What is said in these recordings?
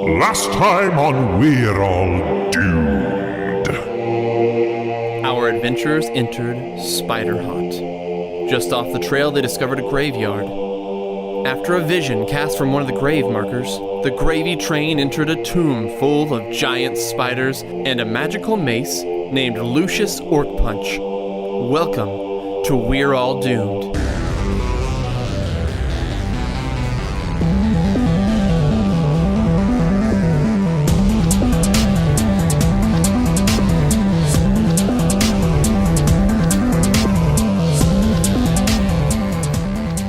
Last time on We're All Doomed. Our adventurers entered Spiderhaunt. Just off the trail, they discovered a graveyard. After a vision cast from one of the grave markers, the gravy train entered a tomb full of giant spiders and a magical mace named Lucius Orc Punch. Welcome to We're All Doomed.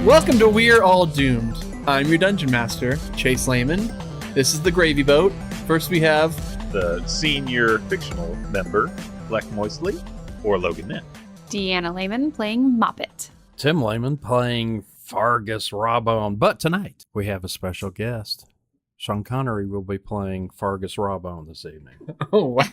Welcome to We're All Doomed. I'm your Dungeon Master, Chase Lehman. This is the Gravy Boat. First we have the senior fictional member, Black Moistley, or Logan Nin. Deanna Lehman playing Moppet. Tim Lehman playing Fargus Rawbone. But tonight we have a special guest. Sean Connery will be playing Fargus Rawbone this evening. Oh, wow.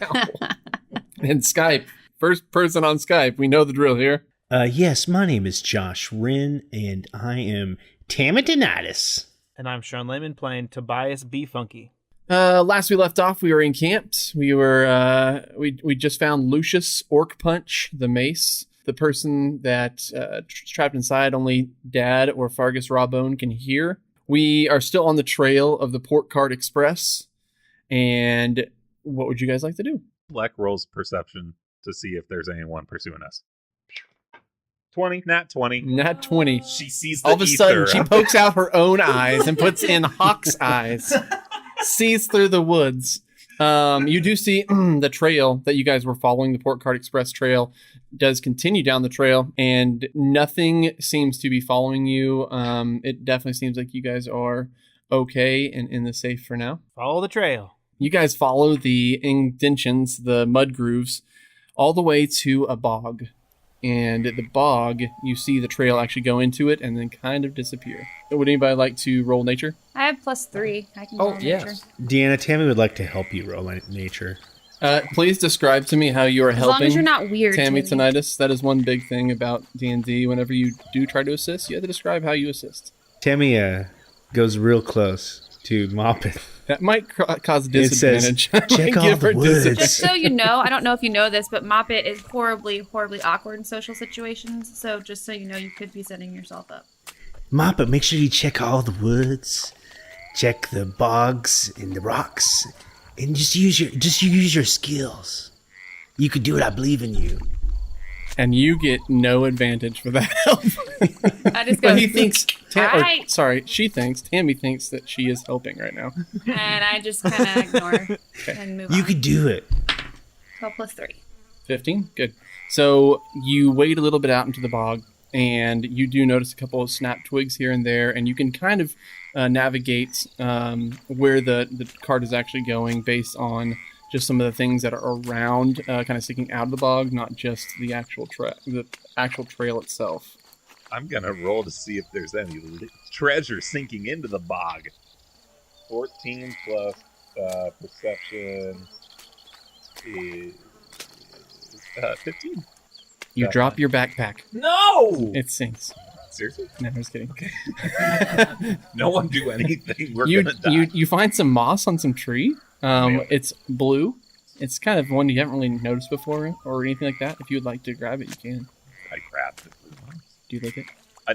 And Skype. First person on Skype. We know the drill here. Yes, my name is Josh Wren, and I am Tamitinitis. And I'm Sean Lehman playing Tobias B. Funky. Last we left off, we were encamped. We just found Lucius Orc Punch, the mace. The person that trapped inside only Dad or Fargus Rawbone can hear. We are still on the trail of the Port Card Express. And what would you guys like to do? Black rolls perception to see if there's anyone pursuing us. 20, not 20. Not 20. She sees the all of a sudden, ether. she pokes out her own eyes and puts in Hawk's eyes. Sees through the woods. You do see the trail that you guys were following, the Port Card Express trail, does continue down the trail, and nothing seems to be following you. It definitely seems like you guys are okay and in the safe for now. Follow the trail. You guys follow the indentions, the mud grooves, all the way to a bog. And at the bog, you see the trail actually go into it and then kind of disappear. Would anybody like to roll nature? I have +3. I can roll nature. Deanna, Tammy would like to help you roll nature. Please describe to me how you are helping. As long as you're not weird. Tammy Tinnitus. That is one big thing about D&D. Whenever you do try to assist, you have to describe how you assist. Tammy goes real close to Moppet. That might cause disadvantage. It says, check all the woods. Just so you know, I don't know if you know this, but Moppet is horribly, horribly awkward in social situations. So just so you know, you could be setting yourself up. Moppet, make sure you check all the woods, check the bogs and the rocks, and just use your skills. You could do it. I believe in you. And you get no advantage for that help. I just go. But he thinks. She thinks. Tammy thinks that she is helping right now. And I just kind of ignore and move on. You could do it. 12 +3. 15? Good. So you wade a little bit out into the bog, and you do notice a couple of snap twigs here and there, and you can kind of navigate where the cart is actually going based on just some of the things that are around, kind of sticking out of the bog, not just the actual trail itself. I'm going to roll to see if there's any treasure sinking into the bog. 14 plus perception is 15. You drop your backpack. No! It sinks. Seriously? No, I'm just kidding. Okay. No one do anything. We're going to die. You find some moss on some tree. It's blue. It's kind of one you haven't really noticed before or anything like that. If you would like to grab it, you can. I grabbed it. Do you like it?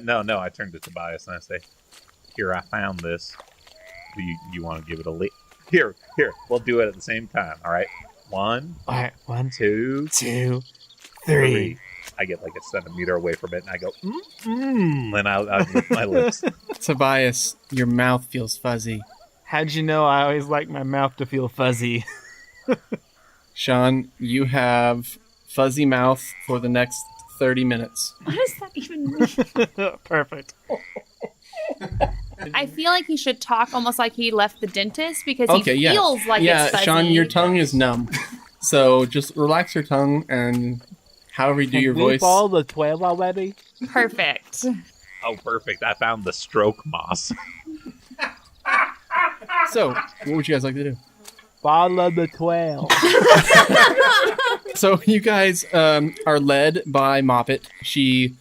No, I turned to Tobias and I say, here, I found this. Do you want to give it a lick? Here, we'll do it at the same time, all right? One, All right, 1, two, 2, 3. I get like a centimeter away from it and I go, and I lick my lips. Tobias, your mouth feels fuzzy. How'd you know I always like my mouth to feel fuzzy? Sean, you have fuzzy mouth for the next 30 minutes. What does that even mean? Perfect. I feel like he should talk almost like he left the dentist because he feels like it's fuzzy. Sean, your tongue is numb. So just relax your tongue and however you do your voice. All the 12 already? Perfect. Oh, perfect. I found the stroke moss. So, what would you guys like to do? Follow the 12. So you guys are led by Moppet. She,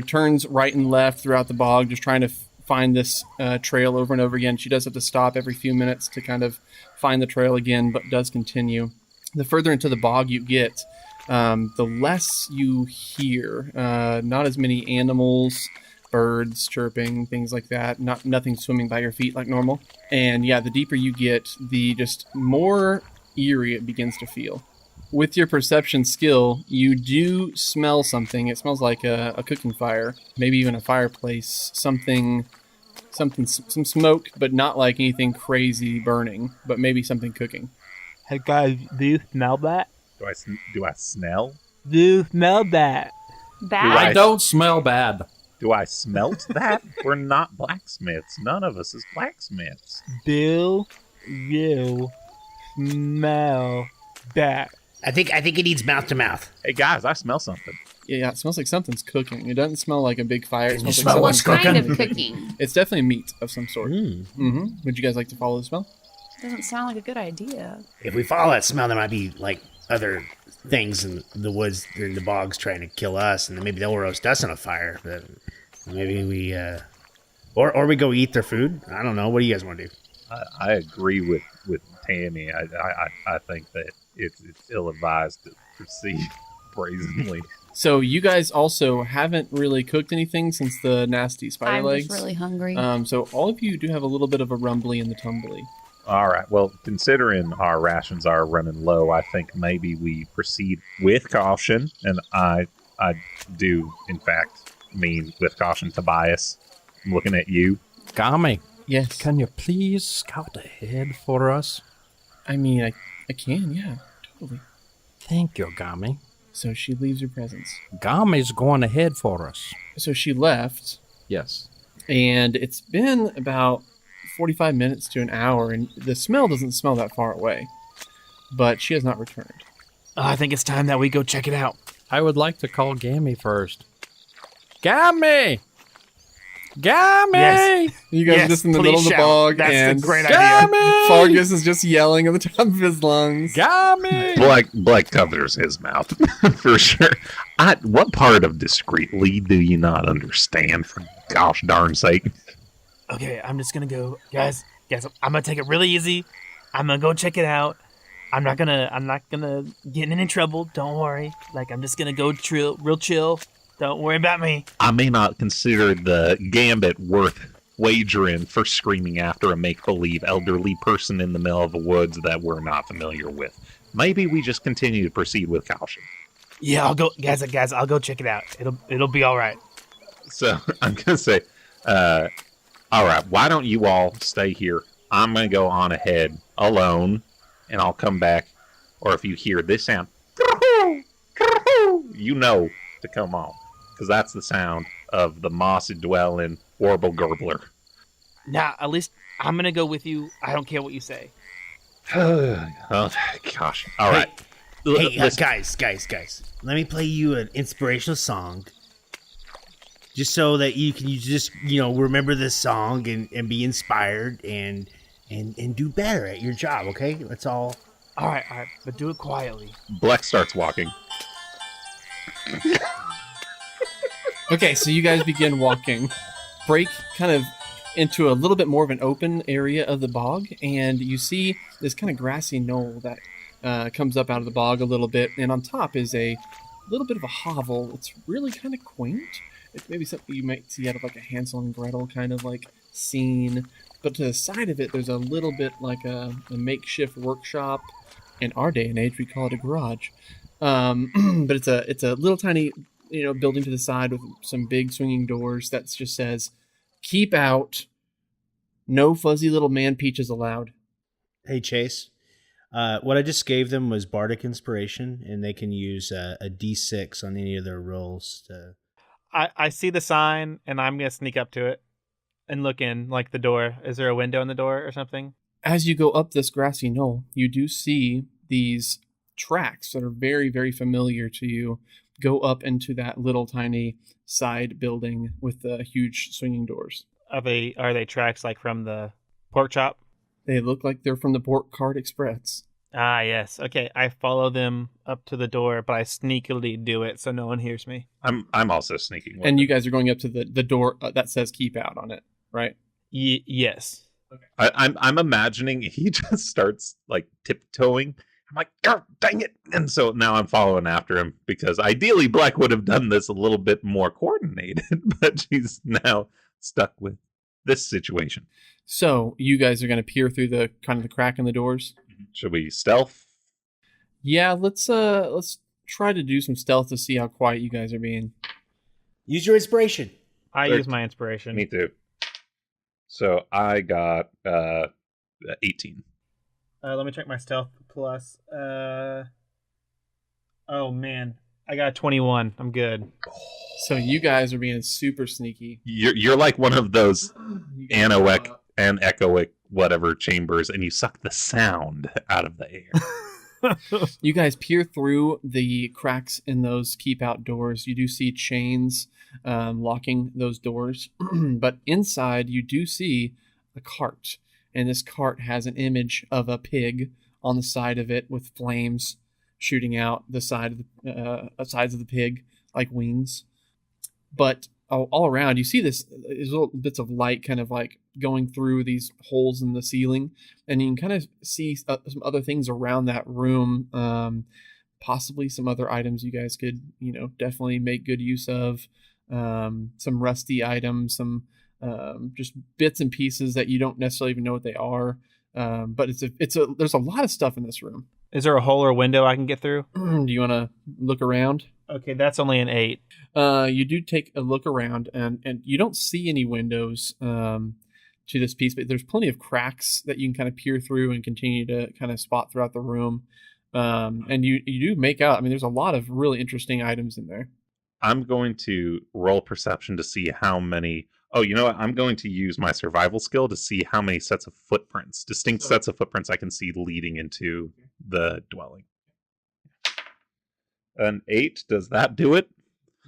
turns right and left throughout the bog, just trying to find this trail over and over again. She does have to stop every few minutes to kind of find the trail again, but does continue. The further into the bog you get, the less you hear. Not as many animals, birds chirping, things like that. Nothing swimming by your feet like normal. And yeah, the deeper you get, the just more eerie it begins to feel. With your perception skill, you do smell something. It smells like a cooking fire, maybe even a fireplace, some smoke, but not like anything crazy burning, but maybe something cooking. Hey guys, do you smell that? Do I smell? Do you smell that? Bad? I don't smell bad. Do I smelt that? We're not blacksmiths. None of us is blacksmiths. Do you smell that? I think it needs mouth to mouth. Hey guys, I smell something. Yeah, it smells like something's cooking. It doesn't smell like a big fire. It Can you smells smell like what's something- Kind of cooking. It's definitely meat of some sort. Mm. Would you guys like to follow the smell? Doesn't sound like a good idea. If we follow that smell, there might be like other things in the woods or in the bogs trying to kill us, and then maybe they'll roast us on a fire. But maybe we, or we go eat their food. I don't know. What do you guys want to do? I agree with Tammy. I think that it's ill-advised to proceed brazenly. So you guys also haven't really cooked anything since the nasty spider I'm legs. just really hungry. So all of you do have a little bit of a rumbly and the tumbly. All right. Well, considering our rations are running low, I think maybe we proceed with caution. And I do, in fact, mean with caution, Tobias. I'm looking at you. Gami, Yes. can you please scout ahead for us? I mean, I can, yeah, totally. Thank you, Gami. So she leaves her presence. Gami's going ahead for us. So she left, Yes. and it's been about 45 minutes to an hour, and the smell doesn't smell that far away. But she has not returned. I think it's time that we go check it out. I would like to call Gami first. Gami! Gami! Yes. You guys Yes, are just in the please middle of the shout. bog, That's and a great idea. Gami! Fargus is just yelling at the top of his lungs. Gami! Black covers his mouth for sure. What part of discreetly do you not understand? For gosh darn sake! Okay, I'm just gonna go, guys. I'm gonna take it really easy. I'm gonna go check it out. I'm not gonna get in any trouble. Don't worry. Like, I'm just gonna go real chill. Don't worry about me. I may not consider the gambit worth wagering for screaming after a make-believe elderly person in the middle of the woods that we're not familiar with. Maybe we just continue to proceed with caution. Yeah, I'll go, guys. I'll go check it out. It'll be all right. So I'm gonna say, all right. Why don't you all stay here? I'm gonna go on ahead alone, and I'll come back. Or if you hear this sound, you know to come on, because that's the sound of the mossy-dwelling warble gurgler. Nah, at least I'm gonna go with you. I don't care what you say. Oh gosh! All right. Hey, Listen. guys. Let me play you an inspirational song. Just so that you just remember this song and be inspired and do better at your job, okay? That's all. All right, but do it quietly. Black starts walking. Okay, so you guys begin walking. Break kind of into a little bit more of an open area of the bog, and you see this kind of grassy knoll that comes up out of the bog a little bit, and on top is a little bit of a hovel. It's really kind of quaint. It's maybe something you might see out of like a Hansel and Gretel kind of like scene, but to the side of it, there's a little bit like a makeshift workshop. In our day and age, we call it a garage, but it's a little tiny building to the side with some big swinging doors that just says, "Keep out. No fuzzy little man peaches allowed." Hey, Chase. What I just gave them was Bardic Inspiration, and they can use a D6 on any of their rolls. I see the sign, and I'm gonna sneak up to it and look in, like the door. Is there a window in the door or something? As you go up this grassy knoll, you do see these tracks that are very, very familiar to you go up into that little tiny side building with the huge swinging doors. Are they tracks like from the pork chop? They look like they're from the Pork Cart Express. Ah, yes. Okay, I follow them up to the door, but I sneakily do it so no one hears me. I'm also sneaking. With And it. you guys are going up to the door that says "Keep out" on it. right? Yes. I'm imagining he just starts like tiptoeing. I'm like, God dang it! And so now I'm following after him because ideally Black would have done this a little bit more coordinated, but she's now stuck with this situation. So you guys are going to peer through the kind of the crack in the doors. Should we stealth? Yeah, let's try to do some stealth to see how quiet you guys are being. Use your inspiration. I use my inspiration. Me too. So I got 18. Let me check my stealth plus. Oh man, I got 21. I'm good. So you guys are being super sneaky. You're like one of those anechoic and echoic whatever chambers, and you suck the sound out of the air. You guys peer through the cracks in those keep out doors. You do see chains locking those doors, but inside you do see a cart, and this cart has an image of a pig on the side of it with flames shooting out the side of sides of the pig like wings. But all around you see there's little bits of light kind of like going through these holes in the ceiling, and you can kind of see some other things around that room, possibly some other items you guys could definitely make good use of, some rusty items, some just bits and pieces that you don't necessarily even know what they are, but there's a lot of stuff in this room. Is there a hole or window I can get through? Do you want to look around? Okay, that's only an 8. You do take a look around, and you don't see any windows to this piece, but there's plenty of cracks that you can kind of peer through and continue to kind of spot throughout the room. And you do make out, I mean, there's a lot of really interesting items in there. I'm going to roll perception to see how many... Oh, you know what? I'm going to use my survival skill to see how many sets of footprints, distinct sets of footprints I can see leading into the dwelling. An 8, does that do it?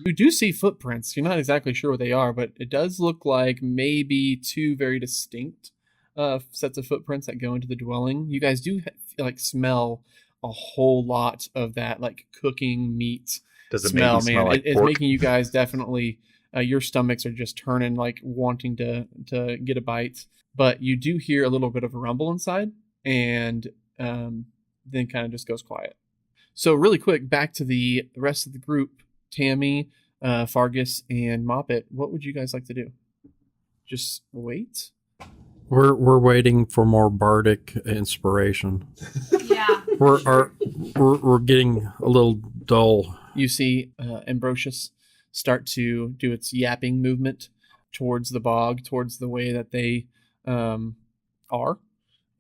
You do see footprints. You're not exactly sure what they are, but it does look like maybe 2 very distinct sets of footprints that go into the dwelling. You guys do smell a whole lot of that like cooking meat. Does it smell, maybe smell man? like It's pork? making you guys definitely your stomachs are just turning, like wanting to get a bite. But you do hear a little bit of a rumble inside, and then kind of just goes quiet. So really quick, back to the rest of the group. Tammy, Fargus, and Moppet, what would you guys like to do? Just wait? We're waiting for more bardic inspiration. Yeah. We're getting a little dull. You see Ambrosius start to do its yapping movement towards the bog, towards the way that they are.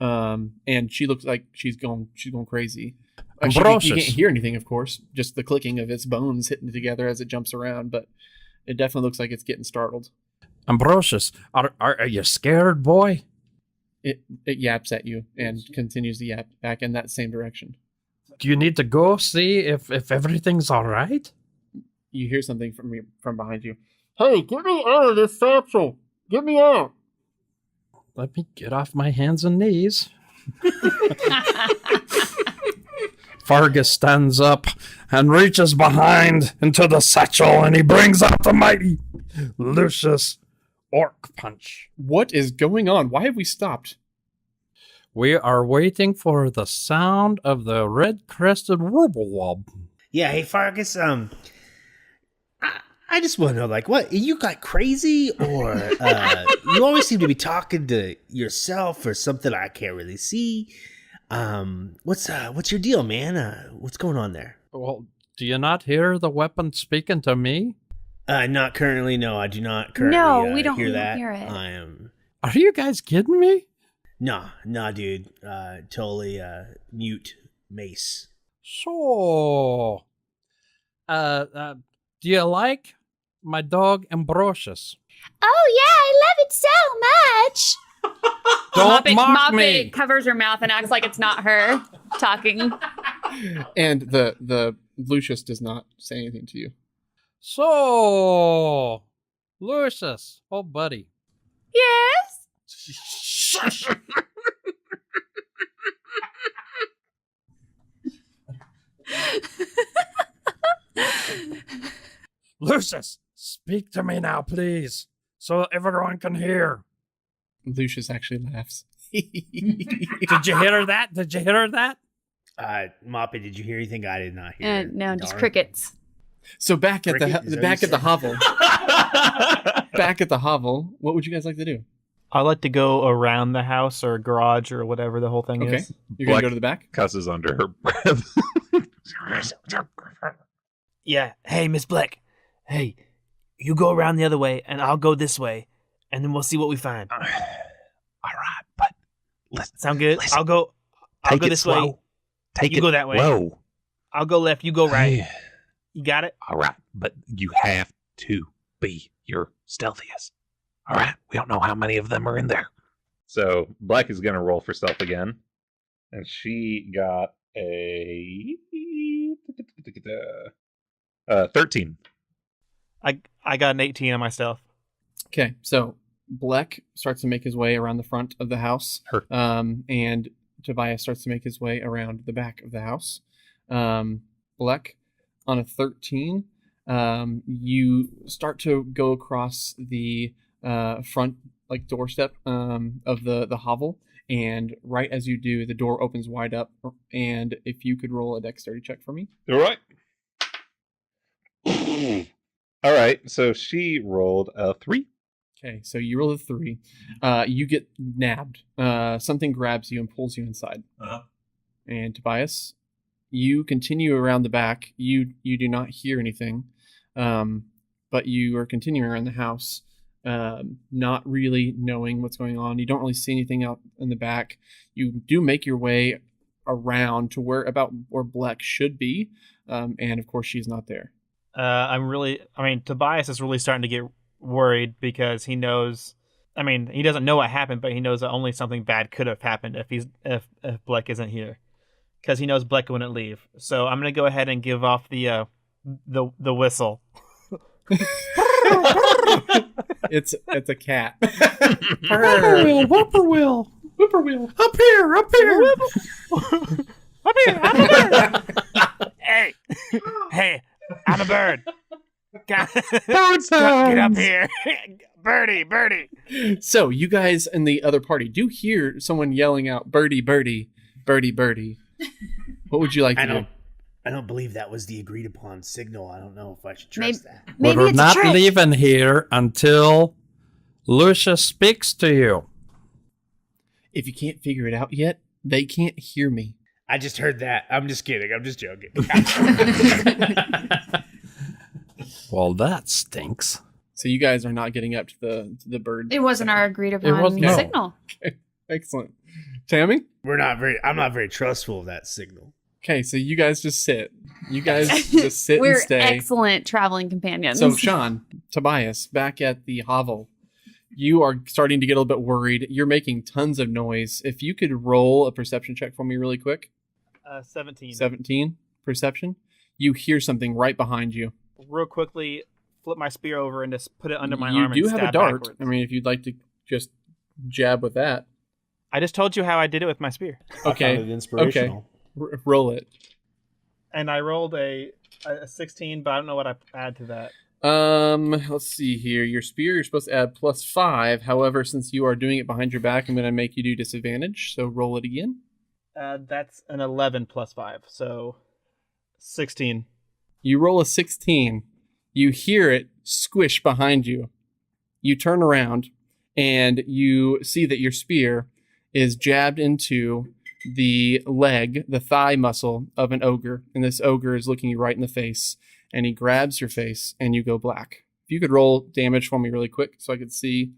And she looks like she's going crazy. You can't hear anything, of course, just the clicking of its bones hitting together as it jumps around, but it definitely looks like it's getting startled. Ambrosius, are you scared, boy? It yaps at you and continues to yap back in that same direction. Do you need to go see if everything's all right? You hear something from behind you. Hey, get me out of this satchel! Get me out! Let me get off my hands and knees. Fargus stands up and reaches behind into the satchel, and he brings out the mighty Lucius Orc Punch. What is going on? Why have we stopped? We are waiting for the sound of the red-crested Wobble-Wob. Yeah, hey Fargus, I just want to know, like, what, you got crazy, or you always seem to be talking to yourself or something I can't really see. What's your deal, man? What's going on there? Well, do you not hear the weapon speaking to me? Not currently. No, I do not currently. No, we don't hear that. hear it. I am. Are you guys kidding me? Nah, dude. Totally mute mace. So, do you like my dog Ambrosius? Oh yeah, I love it so much. Don't mock Moppet me. covers her mouth and acts like it's not her talking. And the Lucius does not say anything to you. So, Lucius, oh buddy. Yes. Shush. Lucius, speak to me now, please, so everyone can hear. Lucius actually laughs. Did you hear that? Did you hear that? Moppet, did you hear anything? I did not hear. No, just Darn. crickets. So back at Cricket, is the that back what at the you hovel. Back at the hovel. What would you guys like to do? I like to go around the house or garage or whatever the whole thing Okay. is. You're gonna Black- go to the back? Cusses under her breath. Yeah. Hey, Miss Black. Hey, you go around the other way, and I'll go this way, and then we'll see what we find. All right, but listen. Sound good? Listen. I'll go Take it this slow. way. Take You it. go that way. Whoa. I'll go left. You go right. You got it? All right, but you have to be your stealthiest. All right, we don't know how many of them are in there. So Black is gonna roll for stealth again, and she got a 13. I got an 18 on my stealth. Okay, so Bleck starts to make his way around the front of the house, and Tobias starts to make his way around the back of the house. Bleck, on a 13, you start to go across the front doorstep of the hovel, and right as you do, the door opens wide up. And if you could roll a dexterity check for me. All right. All right, so she rolled a 3. Okay, so you roll a 3. You get nabbed. Something grabs you and pulls you inside. And Tobias, you continue around the back. You do not hear anything, but you are continuing around the house, not really knowing what's going on. You don't really see anything out in the back. You do make your way around to where Bleck should be, and of course she's not there. Tobias is really starting to get worried because he knows. He doesn't know what happened, but he knows that only something bad could have happened if Bleck isn't here, because he knows Bleck wouldn't leave. So I'm gonna go ahead and give off the whistle. It's a cat. Whippoorwill. Up here. Up here! I'm a bird! Hey, I'm a bird. Get up here. Birdie. So you guys in the other party do hear someone yelling out, "Birdie, birdie, birdie, birdie." What would you like to do? I don't believe that was the agreed upon signal. I don't know if I should trust that. Maybe We're it's not a trick. leaving here until Lucius speaks to you. If you can't figure it out yet, they can't hear me. I just heard that. I'm just kidding. I'm just joking. Well, that stinks. So you guys are not getting up to the bird. It wasn't our agreed upon wasn't, no. signal. Okay, excellent. Tammy? I'm not very trustful of that signal. Okay, so you guys just sit. You guys just sit We're and stay. excellent traveling companions. So Sean, Tobias, back at the hovel, you are starting to get a little bit worried. You're making tons of noise. If you could roll a perception check for me really quick. 17. 17 perception. You hear something right behind you. Real quickly, flip my spear over and just put it under my You arm do and have stab a dart. backwards. If you'd like to just jab with that. I just told you how I did it with my spear. Okay. I found it inspirational. Roll it. And I rolled a 16, but I don't know what I add to that. Let's see here. Your spear, you're supposed to add +5. However, since you are doing it behind your back, I'm going to make you do disadvantage. So roll it again. That's an 11 plus 5, so 16. You roll a 16. You hear it squish behind you. You turn around and you see that your spear is jabbed into the leg, the thigh muscle of an ogre. And this ogre is looking you right in the face. And he grabs your face and you go black. If you could roll damage for me really quick so I could see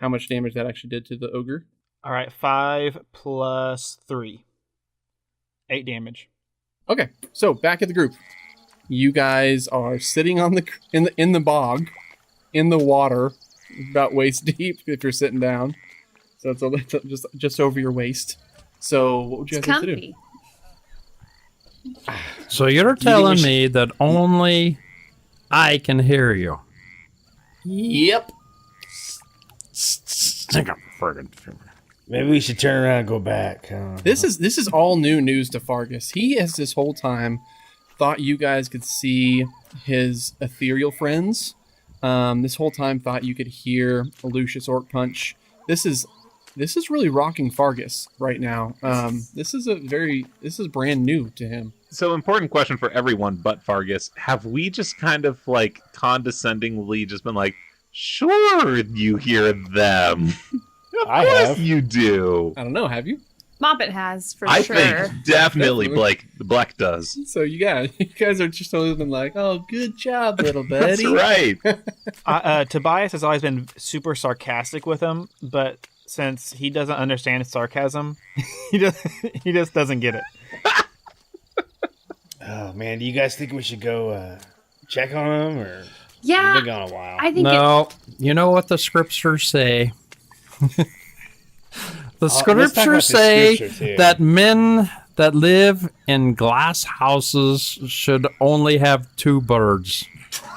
how much damage that actually did to the ogre. All right, 5 plus 3. 8 damage. Okay, so back at the group. You guys are sitting on in the bog, in the water, about waist deep if you're sitting down. So it's just over your waist. So what would you It's guys like to do? comfy. So you're telling me that only I can hear you. Yep. Maybe we should turn around and go back. This is all new news to Fargus. He has this whole time thought you guys could see his ethereal friends. This whole time thought you could hear a Lucius Orc Punch. This is This is really rocking Fargus right now. This is brand new to him. So, important question for everyone but Fargus. Have we just kind of, like, condescendingly just been like, sure, you hear them. I Of course have. you do. I don't know, have you? Moppet has, for I sure. think definitely Black does. So you guys are just always been like, oh, good job, little buddy. That's right. Tobias has always been super sarcastic with him, but since he doesn't understand sarcasm, he just doesn't get it. Oh man, do you guys think we should go check on him, or Yeah, we've been gone a while? I think No, you know what the scriptures say. The let's talk about scriptures the say scripture, too. that men that live in glass houses should only have 2 birds.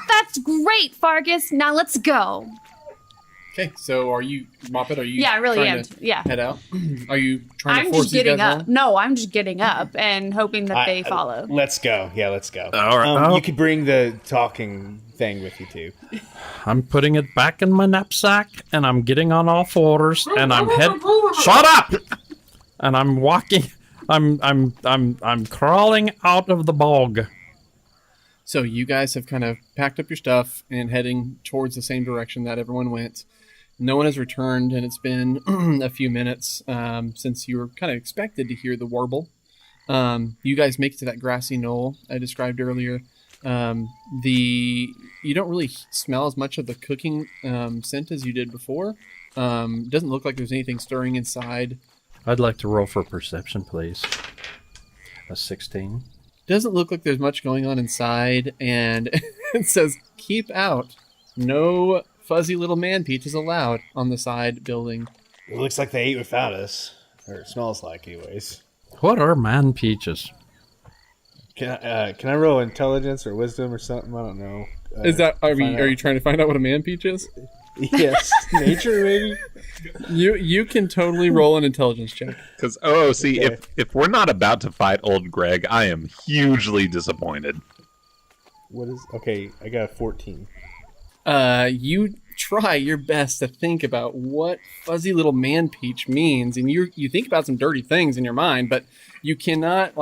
that's great, Fargus. Now let's go. Okay, so are you, Moppet, are you Yeah, I really trying am. to Yeah. head out? Are you trying I'm to force just getting these guys up. home? No, I'm just getting up and hoping that they follow. Let's go. Yeah, let's go. All right. You could bring the talking thing with you too. I'm putting it back in my knapsack, and I'm getting on all fours, and I'm Shut up! And I'm walking. I'm crawling out of the bog. So you guys have kind of packed up your stuff and heading towards the same direction that everyone went. No one has returned, and it's been a few minutes since you were kind of expected to hear the warble. You guys make it to that grassy knoll I described earlier. You don't really smell as much of the cooking scent as you did before. Doesn't look like there's anything stirring inside. I'd like to roll for perception, please. A 16. Doesn't look like there's much going on inside, and it says, keep out. No fuzzy little man peaches allowed on the side building. It looks like they ate without us, or it smells like, anyways. What are man peaches? Can I roll intelligence or wisdom or something? I don't know. Are find you out. trying to find out what a man peach is? Yes, nature maybe. You can totally roll an intelligence check. Because see, Okay. if we're not about to fight old Greg, I am hugely disappointed. What is? Okay, I got a 14. You try your best to think about what fuzzy little man peach means, and you think about some dirty things in your mind, but you cannot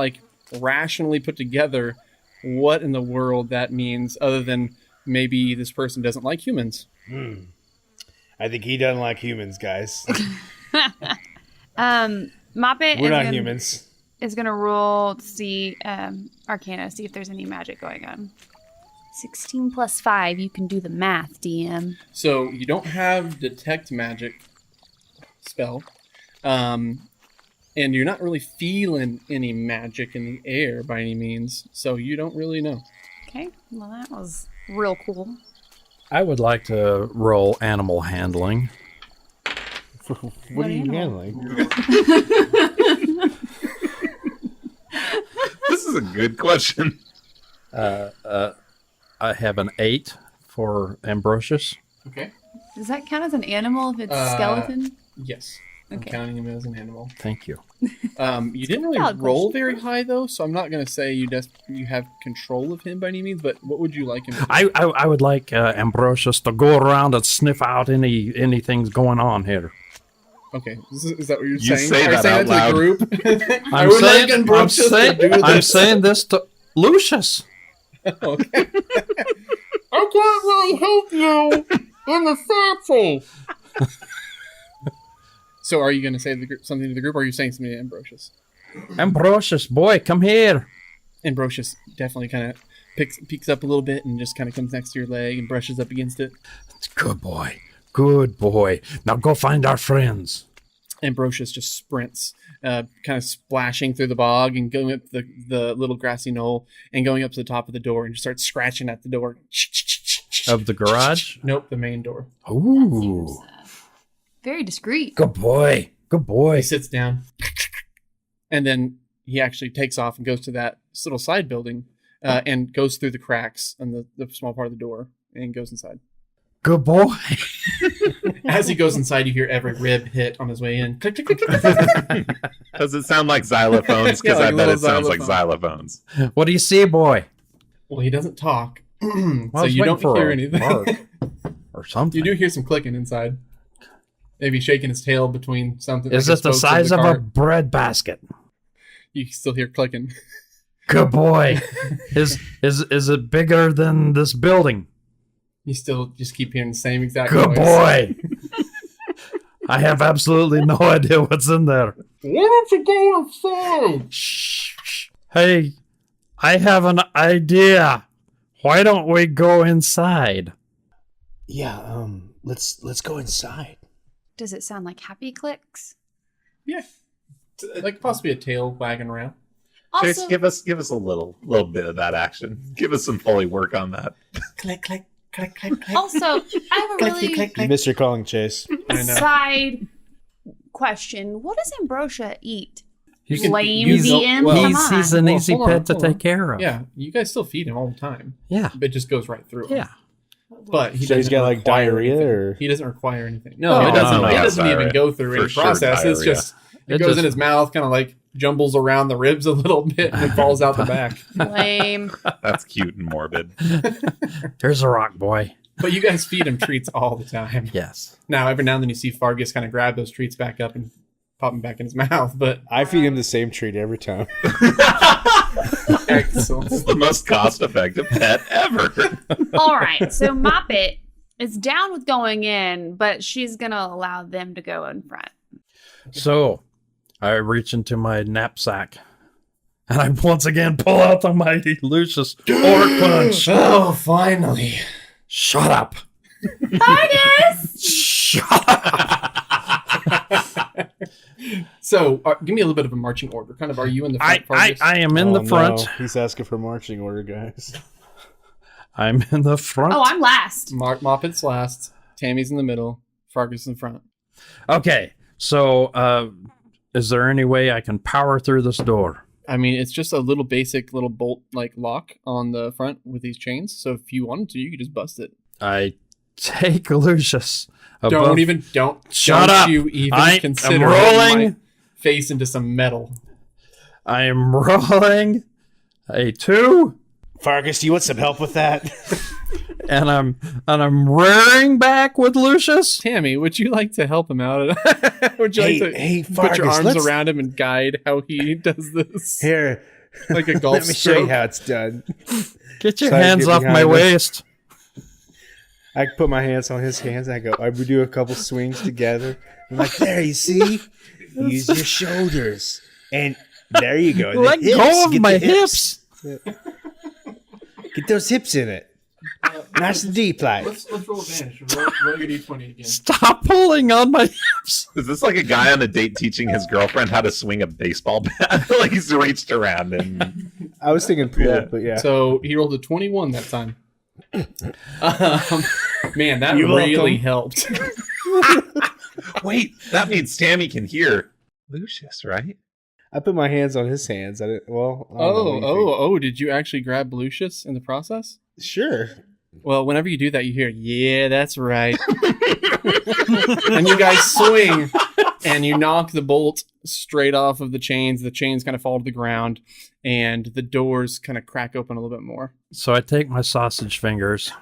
rationally put together what in the world that means, other than maybe this person doesn't like humans. I think he doesn't like humans, guys. Moppet We're not humans. is gonna roll to see Arcana, see if there's any magic going on. 16 plus 5. You can do the math, DM. So you don't have detect magic spell, and you're not really feeling any magic in the air by any means, so you don't really know. Okay, well that was real cool. I would like to roll animal handling. What are you animal? handling? This is a good question. I have an 8 for Ambrosius. Okay. Does that count as an animal if it's skeleton? Yes. I'm Okay. counting him as an animal. Thank you. You didn't really valid roll question. very high though, so I'm not gonna say you have control of him by any means. But what would you like him to do? I would like Ambrosius to go around and sniff out anything's going on here. Okay, is that what you're You saying? say Are you that saying out that to the loud. group? I I'm would saying, like Ambrosius to do I'm this. saying this to Lucius. Okay. I can't really help you in the satchel. So are you going to say something to the group, or are you saying something to Ambrosius? Ambrosius, boy, come here. Ambrosius definitely kind of peeks up a little bit and just kind of comes next to your leg and brushes up against it. Good boy. Good boy. Now go find our friends. Ambrosius just sprints, kind of splashing through the bog and going up the little grassy knoll and going up to the top of the door and just starts scratching at the door. Of the garage? Nope, the main door. Ooh. Very discreet. Good boy. Good boy. He sits down, and then he actually takes off and goes to that little side building and goes through the cracks on the small part of the door and goes inside. Good boy. As he goes inside, you hear every rib hit on his way in. Click, click, click, click, click. Does it sound like xylophones? Because Yeah, like I a bet little it sounds like xylophone. xylophones. What do you see, boy? Well, he doesn't talk, Well, I so was you waiting don't for hear a anything. bark or something. You do hear some clicking inside. maybe shaking his tail between something. Is like it the size of a bread basket? You can still hear clicking. Good boy. Is it bigger than this building? You still just keep hearing the same exact Good noise. boy. I have absolutely no idea what's in there. Why don't you go inside? Shh. Hey, I have an idea. Why don't we go inside? Yeah, let's go inside. Does it sound like happy clicks? Yeah. Like possibly a tail wagging around. Chase, Also, give us a little bit of that action. Give us some Foley work on that. Click, click, click, click, click. also, I have a Click, really click, You click. missed your calling, Chase. I know. side question. What does Ambrosia eat? You can- Lame you know- DM? well, Come on. He's an Well, easy hold on, pet to hold on. take care of. Yeah, you guys still feed him all the time. Yeah. It just goes right through him. Yeah. But he So he's doesn't got, like, require diarrhea, anything. or- He doesn't require anything. No, Oh, it doesn't. no, It no. doesn't even Diarrhea. go through For any sure process. It's diarrhea. just it It goes just- in his mouth, kind of like jumbles around the ribs a little bit, and then falls out the back. Lame. That's cute and morbid. Here's a rock, boy. But you guys feed him treats all the time. Yes. Now, every now and then you see Fargus kind of grab those treats back up and pop them back in his mouth. But I feed him the same treat every time. excellent. It's the most cost-effective pet ever. All right, so Moppet is down with going in, but she's going to allow them to go in front. So, I reach into my knapsack, and I once again pull out the mighty Lucius Orc Punch. Oh, finally. Shut up. Fargus! Shut up. So, give me a little bit of a marching order. Kind of, are you in the front, Fargus? I am in Oh, the front. no. He's asking for marching order, guys. I'm in the front. Oh, I'm last. Moppet's last. Tammy's in the middle. Fargus in front. Okay, so is there any way I can power through this door? I mean, it's just a little basic little bolt like lock on the front with these chains. So if you wanted to, you could just bust it. I take Lucius above. Don't Shut up. You even I am consider rolling. it. You might face into some metal. I am rolling a 2, Fargus, do you want some help with that? and I'm rearing back with Lucius. Tammy, would you like to help him out? Would you like to Hey, put your Fargus, arms let's- around him and guide how he does this? Here, Like a golf let me show you stroke? how it's done. Get your Try to hands get off behind my us. waist. I put my hands on his hands. We do a couple swings together. I'm like, there, you see? Use your shoulders. And there you go. The Let hips. go of Get my the hips. Get those hips in it. Nice and deep, like. Let's roll advantage. Roll your d20 again. Stop pulling on my hips. Is this like a guy on a date teaching his girlfriend how to swing a baseball bat? Like he's reached around and I was thinking pool, Yeah. but yeah. So he rolled a 21 that time. Man, that You're really welcome. helped. wait, that means Tammy can hear Lucius, right? I put my hands on his hands. I didn't. Well, I don't know what you think. Did you actually grab Lucius in the process? Sure. Well, whenever you do that, you hear, yeah, that's right. And you guys swing, and you knock the bolt straight off of the chains. The chains kind of fall to the ground, and the doors kind of crack open a little bit more. So I take my sausage fingers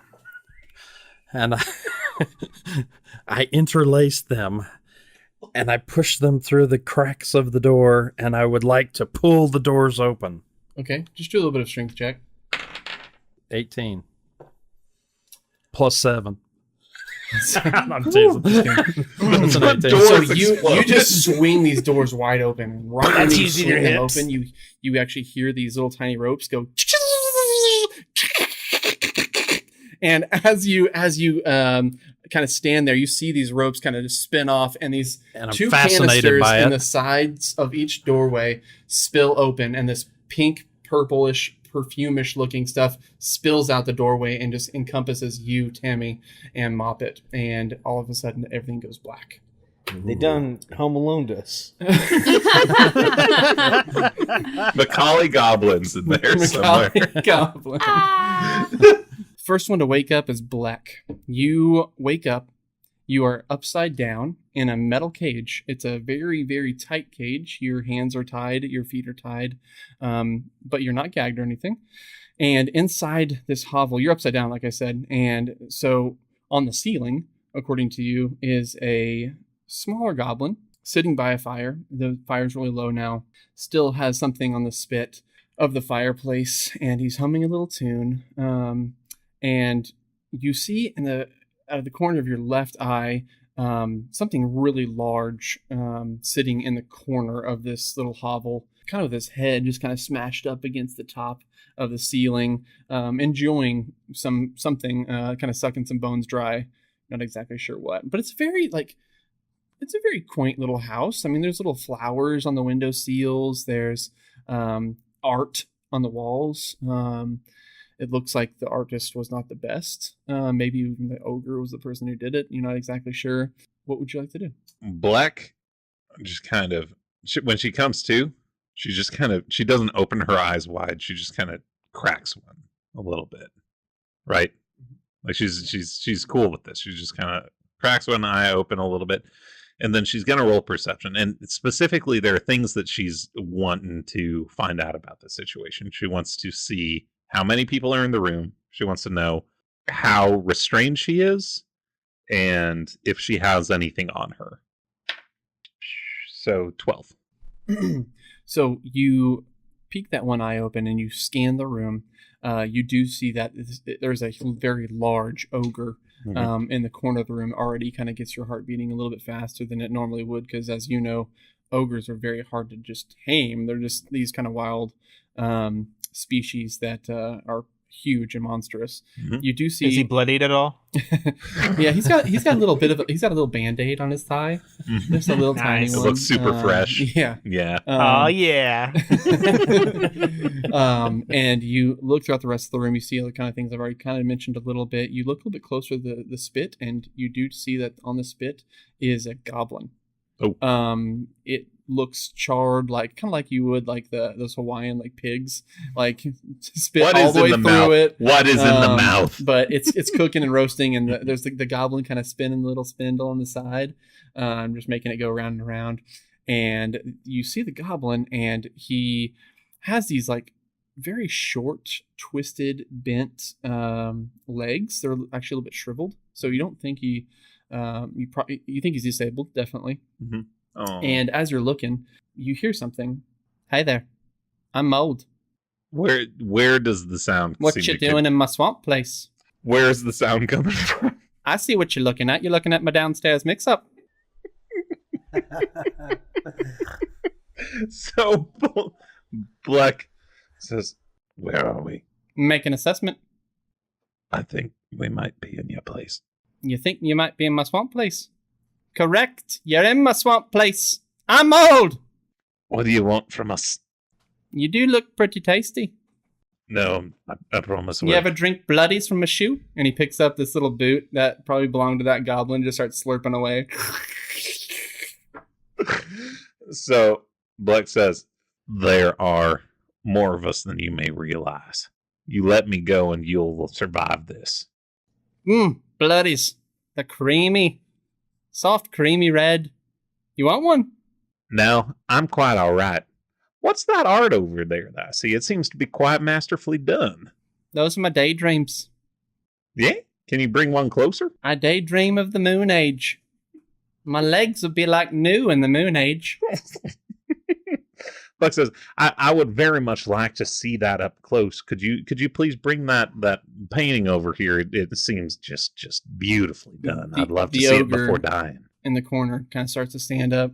and I interlace them and I push them through the cracks of the door, and I would like to pull the doors open. Okay, just do a little bit of strength check. 18 plus 7. I'm teasing. That's an 18. So Doors you explode. just swing these doors wide open. Right when That's you using swing your them hips. open, you actually hear these little tiny ropes go. And as you kind of stand there, you see these ropes kind of just spin off, and these And I'm two fascinated canisters by in it. the sides of each doorway spill open, and this pink, purplish, perfumish looking stuff spills out the doorway and just encompasses you, Tammy, and Moppet. And all of a sudden, everything goes black. They done Home Alone us. Macaulay Goblin's in there somewhere. Macaulay Goblin. Ah. First one to wake up is Black. You wake up. You are upside down in a metal cage. It's a very, very tight cage. Your hands are tied. Your feet are tied. But you're not gagged or anything. And inside this hovel, you're upside down, like I said. And so on the ceiling, according to you, is a smaller goblin sitting by a fire. The fire's really low now. Still has something on the spit of the fireplace, and he's humming a little tune. And you see out of the corner of your left eye something really large sitting in the corner of this little hovel, kind of with his head just kind of smashed up against the top of the ceiling, enjoying something, kind of sucking some bones dry. Not exactly sure what, but it's a very quaint little house. I mean, there's little flowers on the window sills. There's art on the walls. It looks like the artist was not the best. Maybe even the ogre was the person who did it. You're not exactly sure. What would you like to do? Black just kind of, when she comes to, she doesn't open her eyes wide. She just kind of cracks one a little bit, right? Like she's cool with this. She just kind of cracks one eye open a little bit, and then she's gonna roll perception. And specifically, there are things that she's wanting to find out about the situation. She wants to see how many people are in the room. She wants to know how restrained she is, and if she has anything on her. So 12. So you peek that one eye open and you scan the room. You do see that there's a very large ogre in the corner of the room. Already kind of gets your heart beating a little bit faster than it normally would, because as you know, ogres are very hard to just tame. They're just these kind of wild species that are huge and monstrous. You do see. Is he bloodied at all? Yeah, he's got a little Band-Aid on his thigh. Just a little tiny It one. looks super fresh. Yeah. Oh yeah. And you look throughout the rest of the room. You see the kind of things I've already kind of mentioned a little bit. You look a little bit closer to the spit, and you do see that on the spit is a goblin. Oh. It looks charred, like kind of like you would like those Hawaiian like pigs, like spit What all is the way in the through mouth? it. What is in the mouth? But it's cooking and roasting, and there's the goblin kind of spinning the little spindle on the side, just making it go round and around. And you see the goblin, and he has these like very short, twisted, bent legs. They're actually a little bit shriveled, so you don't think you think he's disabled, definitely. Mm-hmm. Oh. And as you're looking, you hear something. Hey there, I'm Mold. Where does the sound? What you doing in my swamp place? Where's the sound coming from? I see what you're looking at. You're looking at my downstairs mix-up. So Black says, "Where are we?" Make an assessment. I think we might be in your place. You think you might be in my swamp place? Correct. You're in my swamp place. I'm Mold. What do you want from us? You do look pretty tasty. No, I promise. You ever drink bloodies from a shoe? And he picks up this little boot that probably belonged to that goblin, just starts slurping away. So Black says, "There are more of us than you may realize. You let me go and you'll survive this." Bloodies. They're creamy. Soft, creamy red. You want one? No, I'm quite all right. What's that art over there that I see? It seems to be quite masterfully done. Those are my daydreams. Yeah? Can you bring one closer? I daydream of the Moonage. My legs would be like new in the Moonage. Buck says, I would very much like to see that up close. Could you please bring that painting over here? It seems just beautifully done. I'd love to see it before dying. In the corner kind of starts to stand up.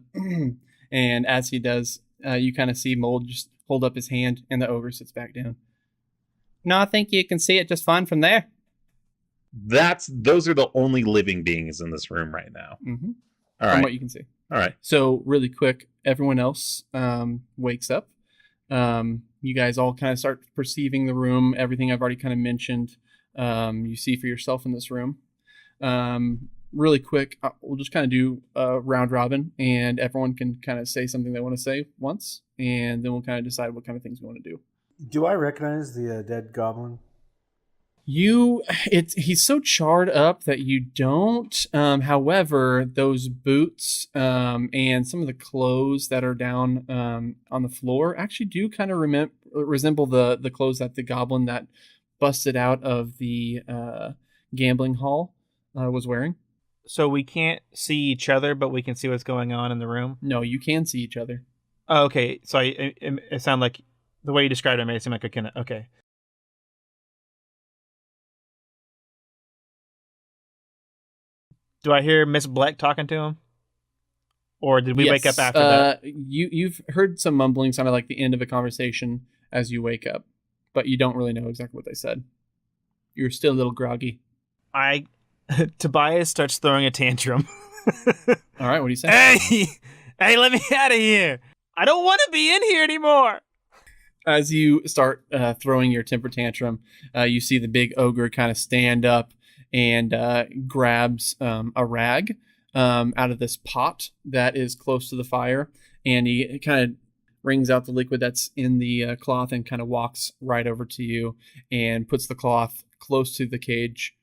And as he does, you kind of see Mold just hold up his hand, and the ogre sits back down. No, I think you can see it just fine from there. Those are the only living beings in this room right now. Mm-hmm. All right. From what you can see. All right. So really quick, everyone else wakes up. You guys all kind of start perceiving the room, everything I've already kind of mentioned. You see for yourself in this room. Really quick, we'll just kind of do a round robin, and everyone can kind of say something they want to say once, and then we'll kind of decide what kind of things we want to do. Do I recognize the dead goblin? He's so charred up that you don't. However, those boots and some of the clothes that are down on the floor actually do kind of resemble the clothes that the goblin that busted out of the gambling hall was wearing. So we can't see each other, but we can see what's going on in the room? No, you can see each other. Oh, okay. So it sounded like the way you described it made it seem like I can. Okay. Do I hear Miss Bleck talking to him? Or did we wake up after that? You've heard some mumbling, sounded like the end of a conversation as you wake up, but you don't really know exactly what they said. You're still a little groggy. Tobias starts throwing a tantrum. All right, what do you say? Hey, let me out of here. I don't want to be in here anymore. As you start throwing your temper tantrum, you see the big ogre kind of stand up and grabs a rag out of this pot that is close to the fire, and he kind of wrings out the liquid that's in the cloth and kind of walks right over to you and puts the cloth close to the cage.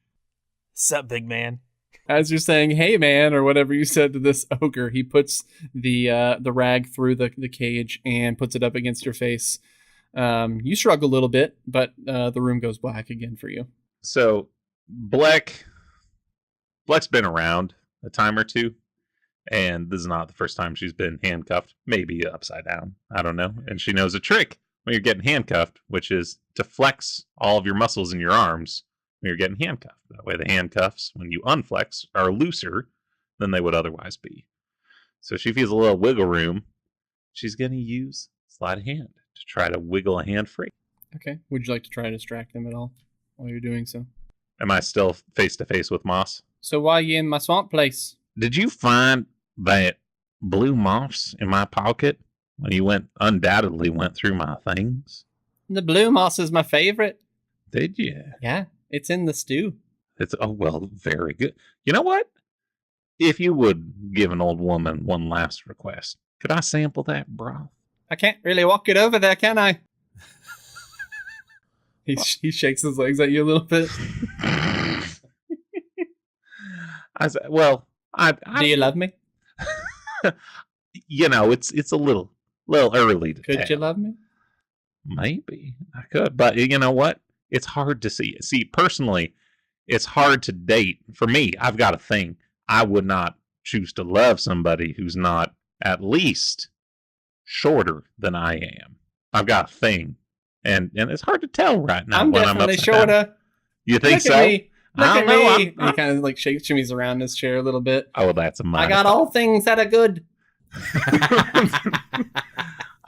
Sup, big man? As you're saying, "Hey, man," or whatever you said to this ogre, he puts the rag through the cage and puts it up against your face. You shrug a little bit, but the room goes black again for you. So Bleck's been around a time or two, and this is not the first time she's been handcuffed. Maybe upside down. I don't know. And she knows a trick when you're getting handcuffed, which is to flex all of your muscles in your arms when you're getting handcuffed. That way the handcuffs, when you unflex, are looser than they would otherwise be. So she feels a little wiggle room. She's going to use sleight of hand to try to wiggle a hand free. Okay. Would you like to try to distract them at all while you're doing so? Am I still face to face with Moss? So why are you in my swamp place? Did you find that blue moss in my pocket when you undoubtedly went through my things? The blue moss is my favorite. Did you? Yeah, it's in the stew. Well, very good. You know what? If you would give an old woman one last request, could I sample that broth? I can't really walk it over there, can I? He shakes his legs at you a little bit. I said, well, do you love me? It's a little early to Could tell. you love me? Maybe I could, but you know what? It's hard to see. See, personally, it's hard to date. For me, I've got a thing. I would not choose to love somebody who's not at least shorter than I am. I've got a thing, and it's hard to tell right now. I'm when definitely I'm shorter. Down. You think Look so? At me. Look I at don't know. me. And he kind of like shimmies around his chair a little bit. Oh, that's a minor. I got all things that are good.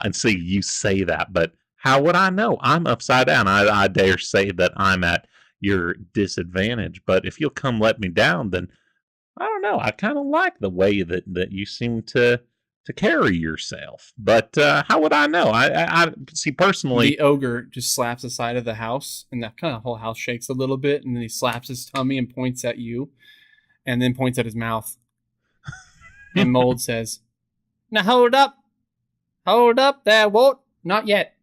And see, you say that, but how would I know? I'm upside down. I dare say that I'm at your disadvantage. But if you'll come let me down, then I don't know. I kind of like the way that you seem to carry yourself. But how would I know? I see personally. The ogre just slaps the side of the house, and that kind of whole house shakes a little bit, and then he slaps his tummy and points at you, and then points at his mouth. And Mold says, "Now hold up. Hold up there, Walt. Not yet.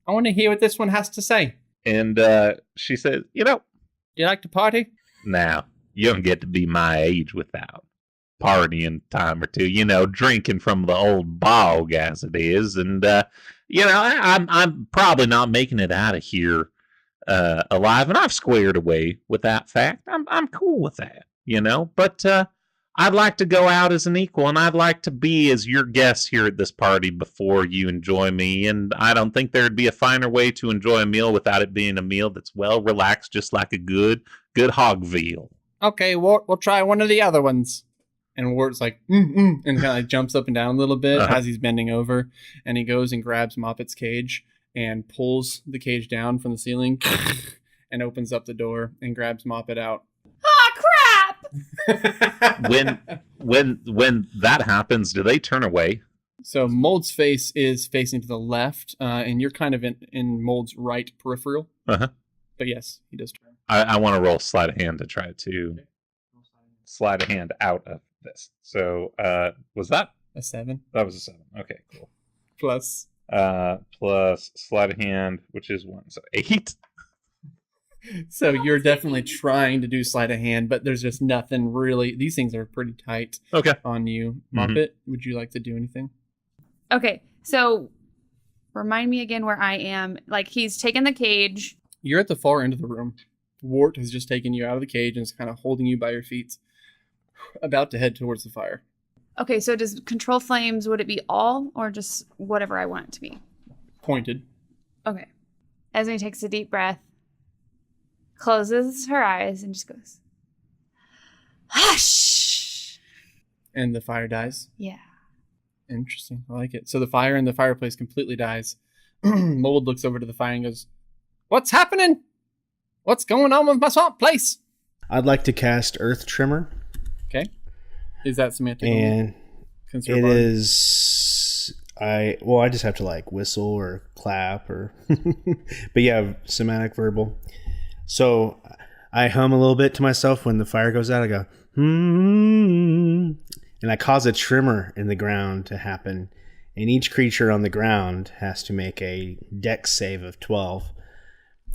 I want to hear what this one has to say." And she says, "Do you like to party?" Now, you don't get to be my age without partying time or two, drinking from the old bog as it is. And, I'm probably not making it out of here alive. And I've squared away with that fact. I'm cool with that, But I'd like to go out as an equal, and I'd like to be as your guest here at this party before you enjoy me. And I don't think there'd be a finer way to enjoy a meal without it being a meal that's well relaxed, just like a good hog veal. Okay, Wart, we'll try one of the other ones. And Wart's like, and kind of like jumps up and down a little bit as he's bending over. And he goes and grabs Moppet's cage and pulls the cage down from the ceiling and opens up the door and grabs Moppet out. Oh, crap! When that happens, do they turn away? So Mold's face is facing to the left, and you're kind of in Mold's right peripheral. Uh-huh. But yes, he does turn. I want to roll sleight of hand to try to slide a hand out of this. So was that a 7? That was a 7. Okay, cool. Plus sleight of hand, which is 1, so 8. So you're definitely trying to do sleight of hand, but there's just nothing really. These things are pretty tight on you. Moppet, would you like to do anything? Okay, so remind me again where I am. Like, he's taken the cage. You're at the far end of the room. Wart has just taken you out of the cage and is kind of holding you by your feet. about to head towards the fire. Okay, so does control flames, would it be all or just whatever I want it to be? Pointed. Okay. Esme takes a deep breath, closes her eyes, and just goes, hush! And the fire dies. Yeah. Interesting. I like it. So the fire in the fireplace completely dies. Mold looks over to the fire and goes, "What's happening? What's going on with my swamp place?" I'd like to cast Earth Trimmer. Okay. Is that semantic? And Consider it bard? is... I just have to like whistle or clap or... but yeah, semantic verbal. So I hum a little bit to myself when the fire goes out. I go, and I cause a tremor in the ground to happen. And each creature on the ground has to make a dex save of 12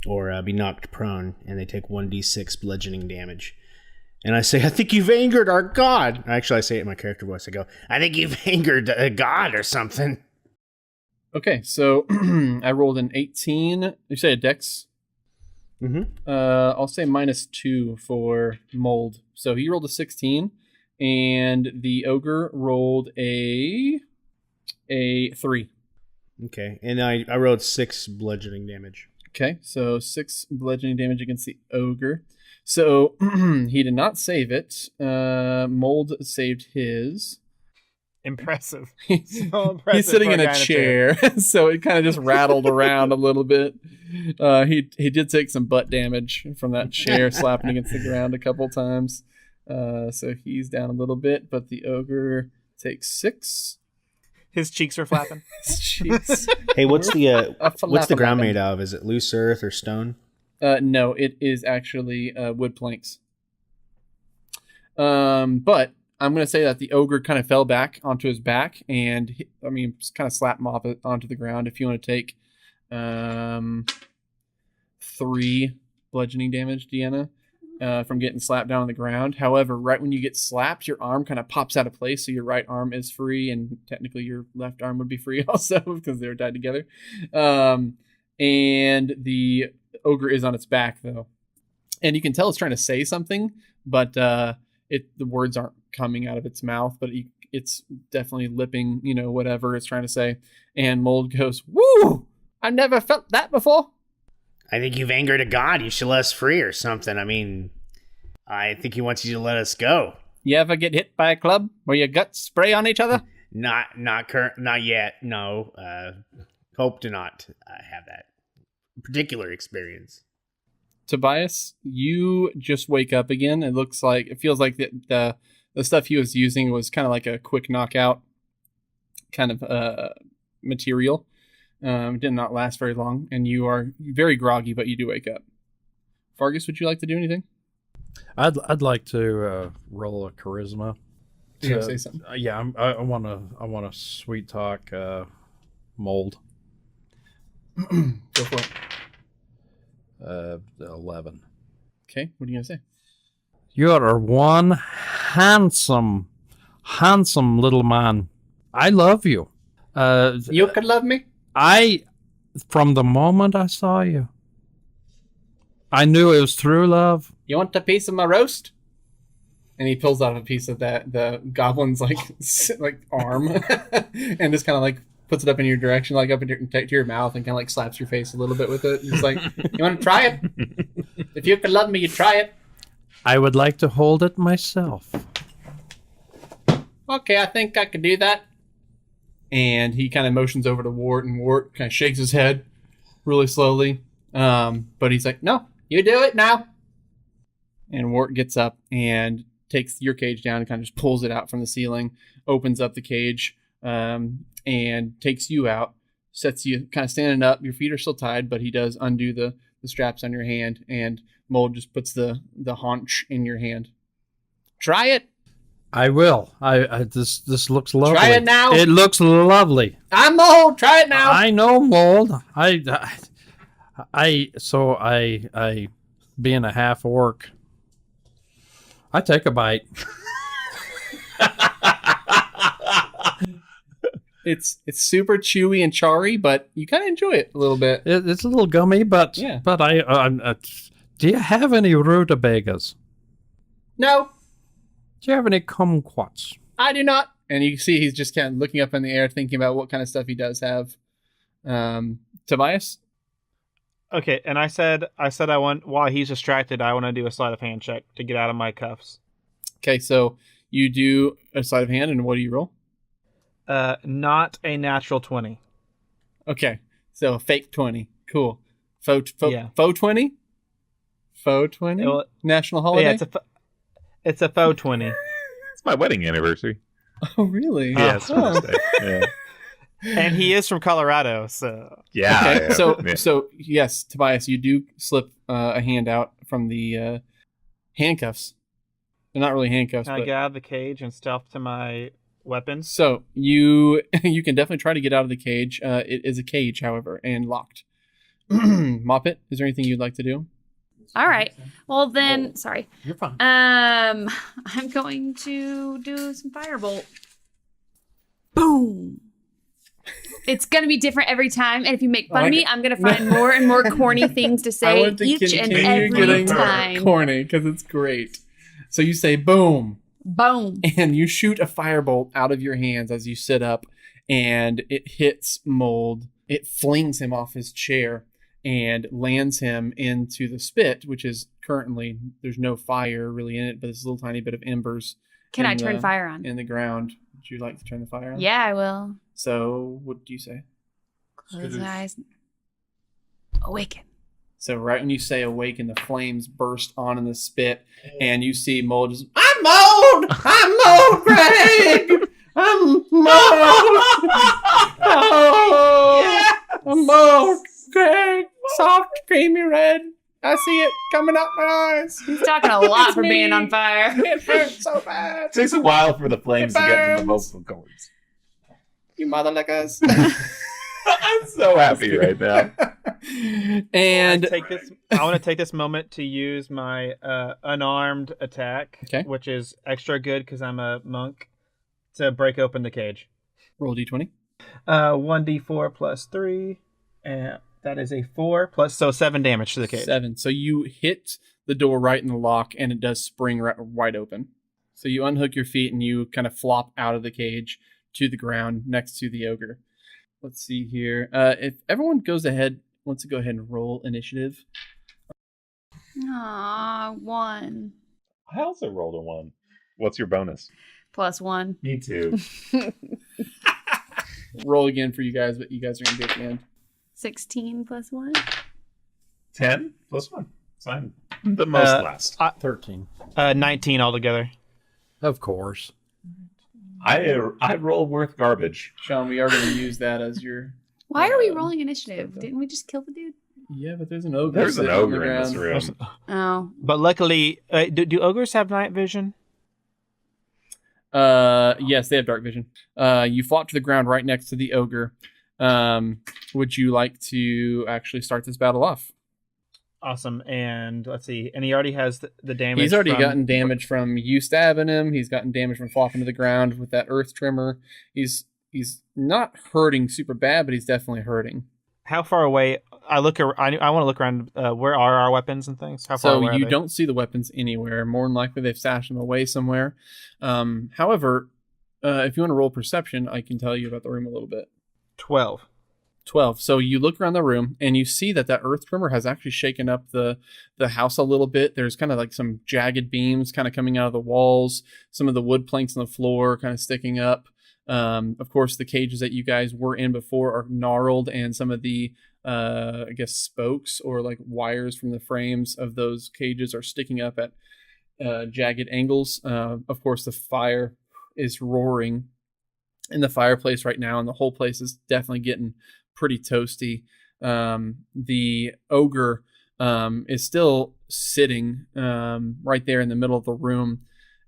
or be knocked prone, and they take 1d6 bludgeoning damage. And I say, I think you've angered our god. Actually, I say it in my character voice. I go, I think you've angered a god or something. Okay, so I rolled an 18. You say a dex? Mm-hmm. I'll say -2 for Mold. So he rolled a 16, and the ogre rolled a 3. Okay, and I rolled 6 bludgeoning damage. Okay, so 6 bludgeoning damage against the ogre. So he did not save it. Mold saved his. Impressive. He's So impressive sitting for in a a guy chair, so it kind of just rattled around a little bit. He did take some butt damage from that chair slapping against the ground a couple times. So he's down a little bit, but the ogre takes 6. His cheeks are flapping. Jeez. Hey, what's the Flapping. ground made out of? Is it loose earth or stone? No, it is actually wood planks. But I'm going to say that the ogre kind of fell back onto his back, and just kind of slap him off onto the ground. If you want to take 3 bludgeoning damage, Deanna, from getting slapped down on the ground. However, right when you get slapped, your arm kind of pops out of place, so your right arm is free, and technically your left arm would be free also because they were tied together. And the ogre is on its back, though. And you can tell it's trying to say something, but the words aren't coming out of its mouth, but it's definitely lipping, whatever it's trying to say. And Mold goes, "Woo! I never felt that before." I think you've angered a god. You should let us free or something. I think he wants you to let us go. You ever get hit by a club where your guts spray on each other? Not yet. No. Hope to not have that particular experience. Tobias, you just wake up again. It feels like the stuff he was using was kind of like a quick knockout kind of material. It did not last very long, and you are very groggy, but you do wake up. Fargus, would you like to do anything? I'd like to roll a charisma. You gonna say something? Yeah, I want to sweet talk Mold. Go for it. 11. Okay, what are you gonna say? You're one handsome little man. I love you. You could love me? From the moment I saw you, I knew it was true love. You want a piece of my roast? And he pulls out a piece of the goblin's like arm, and just kind of like puts it up in your direction, like up to your mouth, and kind of like slaps your face a little bit with it. He's like, "You want to try it? If you could love me, you'd try it." I would like to hold it myself. Okay, I think I could do that. And he kind of motions over to Wart, and Wart kind of shakes his head really slowly. But he's like, "No, you do it now." And Wart gets up and takes your cage down and kind of just pulls it out from the ceiling, opens up the cage, and takes you out, sets you kind of standing up. Your feet are still tied, but he does undo the straps on your hand, and Mold just puts the haunch in your hand. Try it. I will. This looks lovely. Try it now. It looks lovely. I'm Mold. Try it now. I know Mold. I being a half orc, I take a bite. It's super chewy and charry, but you kind of enjoy it a little bit. It's a little gummy, but Yeah. But do you have any rutabagas? No. Do you have any kumquats? I do not. And you see he's just kind of looking up in the air, thinking about what kind of stuff he does have. Tobias? Okay, and I said I want, while he's distracted, I want to do a sleight of hand check to get out of my cuffs. Okay, so you do a sleight of hand, and what do you roll? Not a natural 20. Okay, so a fake 20. Cool. Faux 20? Faux 20? Well, National holiday? Yeah, it's a faux 20. It's my wedding anniversary. Oh, really? Yeah, it's Wednesday. Yeah. And he is from Colorado, so... Yeah. Okay, so yes, Tobias, you do slip a hand out from the handcuffs. They're not really handcuffs, Can I but... get out of the cage and stealth to my weapons? So you can definitely try to get out of the cage. It is a cage, however, and locked. Moppet, is there anything you'd like to do? All right. Well then, sorry. You're fine. I'm going to do some firebolt. Boom. It's gonna be different every time, and if you make fun of me, I'm gonna find more and more corny things to say each and every time. Corny, because it's great. So you say boom. Boom. And you shoot a firebolt out of your hands as you sit up, and it hits Mold. It flings him off his chair and lands him into the spit, which is currently, there's no fire really in it, but there's a little tiny bit of embers. Can I turn fire on? In the ground. Would you like to turn the fire on? Yeah, I will. So, what do you say? Close your eyes. Awaken. So right when you say awaken, the flames burst on in the spit, and you see Mold just, I'm Mold! I'm Mold, Greg! I'm Mold! Oh! Yes! I'm Mold, Greg! Soft, creamy red. I see it coming up my eyes. He's talking a lot for being on fire. It hurts so bad. It takes a while for the flames to get to the burns. vocal cords. You motherlickers. I'm so happy right now. And I want to take this moment to use my unarmed attack, Okay. which is extra good because I'm a monk, to break open the cage. roll d20. 1d4 plus 3, and that is a 4 plus, so 7 damage to the cage. 7. So you hit the door right in the lock, and it does spring wide open. So you unhook your feet, and you kind of flop out of the cage to the ground next to the ogre. Let's see here. If everyone wants to go ahead and roll initiative. Aw, 1. I also rolled a 1. What's your bonus? +1. Me too. Roll again for you guys, but you guys are going to be at the end. 16 + 1. 10 plus 1. So I'm the most last. 13. 19 altogether. Of course. I roll worth garbage. Sean, we are going to use that as your... Why are we rolling initiative? Didn't we just kill the dude? Yeah, but there's an ogre. There's an sitting on the ogre in this ground. room. Oh. But luckily, do ogres have night vision? Yes, they have dark vision. You flop to the ground right next to the ogre. Would you like to actually start this battle off? Awesome. And let's see. And he already has the damage. He's already gotten damage from you stabbing him. He's gotten damage from flopping to the ground with that earth trimmer. He's not hurting super bad, but he's definitely hurting. How far away? I want to look around. Where are our weapons and things? How far away So are you they? don't see the weapons anywhere. More than likely, they've stashed them away somewhere. However, if you want to roll perception, I can tell you about the room a little bit. 12. 12. So you look around the room and you see that earth trimmer has actually shaken up the house a little bit. There's kind of like some jagged beams kind of coming out of the walls. Some of the wood planks on the floor kind of sticking up. Of course, the cages that you guys were in before are gnarled, and some of the I guess spokes or like wires from the frames of those cages are sticking up at jagged angles. Of course, the fire is roaring in the fireplace right now, and the whole place is definitely getting pretty toasty. The ogre is still sitting right there in the middle of the room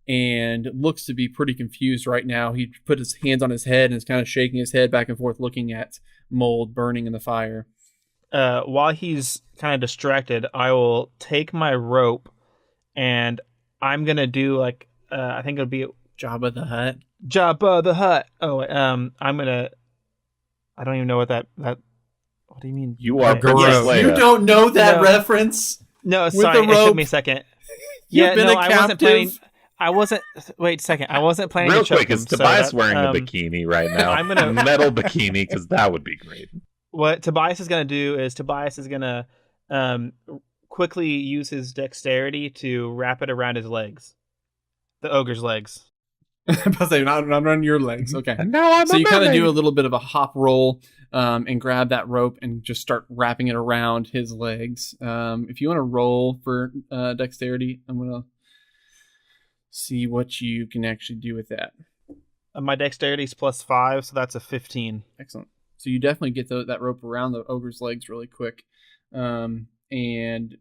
and looks to be pretty confused right now. He put his hands on his head and is kind of shaking his head back and forth, looking at Mold burning in the fire. While he's kind of distracted, I will take my rope and I'm going to do like, I think it'll be Jabba the Hutt. Jabba the Hutt. Oh, I'm going to, I don't even know what that, what do you mean? You are Gross. Leia. You don't know that No. reference? No, With sorry, the it rope. took me a second. You've Yeah, been no, a I wasn't captive? I wasn't. Wait a second. I wasn't planning Real to choke quick, is him, so Tobias that, wearing a bikini right now? I'm gonna- a metal bikini, because that would be great. What Tobias is gonna do is quickly use his dexterity to wrap it around his legs, the ogre's legs. But say not on your legs. Okay. And now I'm So a you kind of do a mermaid. little bit of a hop roll and grab that rope and just start wrapping it around his legs. If you want to roll for dexterity, I'm going to see what you can actually do with that. My dexterity is +5, so that's a 15. Excellent. So you definitely get that rope around the ogre's legs really quick. And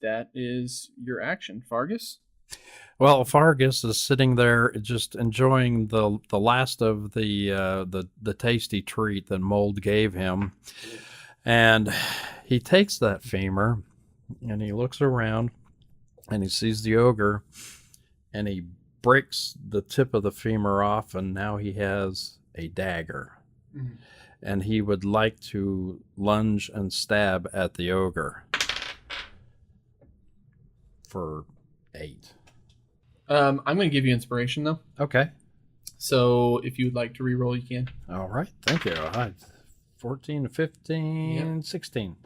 that is your action. Fargus? Well, Fargus is sitting there just enjoying the last of the tasty treat that Mold gave him. And he takes that femur and he looks around and he sees the ogre and he breaks the tip of the femur off, and now he has a dagger. Mm-hmm. And he would like to lunge and stab at the ogre for 8. I'm going to give you inspiration, though. Okay. So if you would like to re-roll, you can. All right. Thank you. 14, 15, Yep. 16.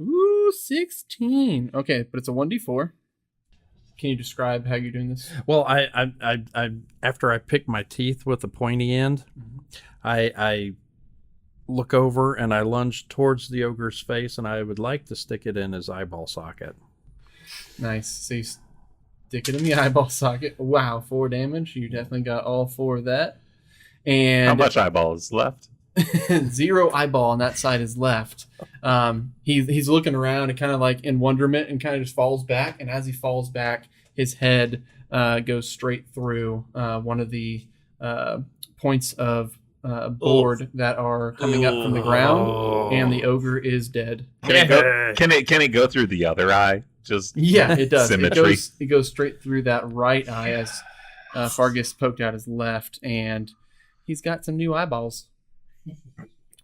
Ooh, 16. Okay, but it's a 1d4. Can you describe how you're doing this? Well, I after I pick my teeth with the pointy end, I look over and I lunge towards the ogre's face, and I would like to stick it in his eyeball socket. Nice. So you stick it in the eyeball socket. Wow, 4 damage. You definitely got all 4 of that. And How much eyeball is left? 0 eyeball on that side is left. He's looking around and kind of like in wonderment, and kind of just falls back. And as he falls back, his head goes straight through one of the points of board that are coming up from the ground, and the ogre is dead. Can it go through the other eye? Just Yeah, it does. Symmetry. It goes straight through that right eye as Fargus poked out his left, and he's got some new eyeballs.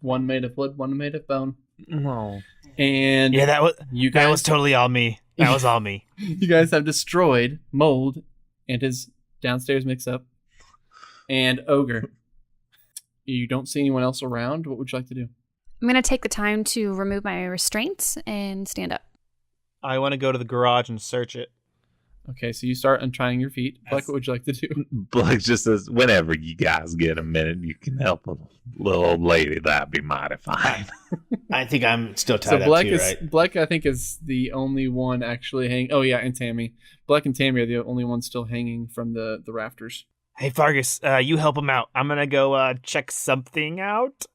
One made of wood, one made of bone. No. And Yeah, that guys, was totally all me. That was all me. You guys have destroyed Mold and his downstairs mix-up and Ogre. You don't see anyone else around. What would you like to do? I'm going to take the time to remove my restraints and stand up. I want to go to the garage and search it. Okay, so you start untrying your feet. Black, what would you like to do? Blake just says, whenever you guys get a minute, you can help a little old lady. That'd be mighty fine. I think I'm still tied So up Black too, is right? Black, I think, is the only one actually hanging. Oh yeah, and Tammy. Black and Tammy are the only ones still hanging from the rafters. Hey, Fargus, you help him out. I'm going to go check something out.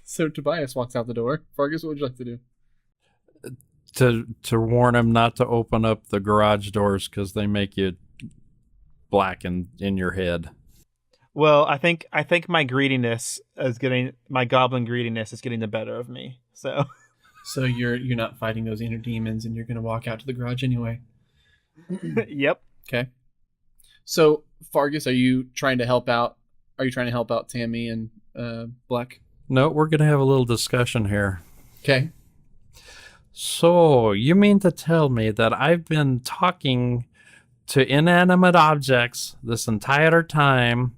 So Tobias walks out the door. Fargus, what would you like to do? To warn him not to open up the garage doors because they make you black in your head. Well, I think my greediness my goblin greediness is getting the better of me. So you're not fighting those inner demons, and you're going to walk out to the garage anyway. Yep. Okay. So Fargus, are you trying to help out? Are you trying to help out Tammy and Black? No, we're going to have a little discussion here. Okay. So, you mean to tell me that I've been talking to inanimate objects this entire time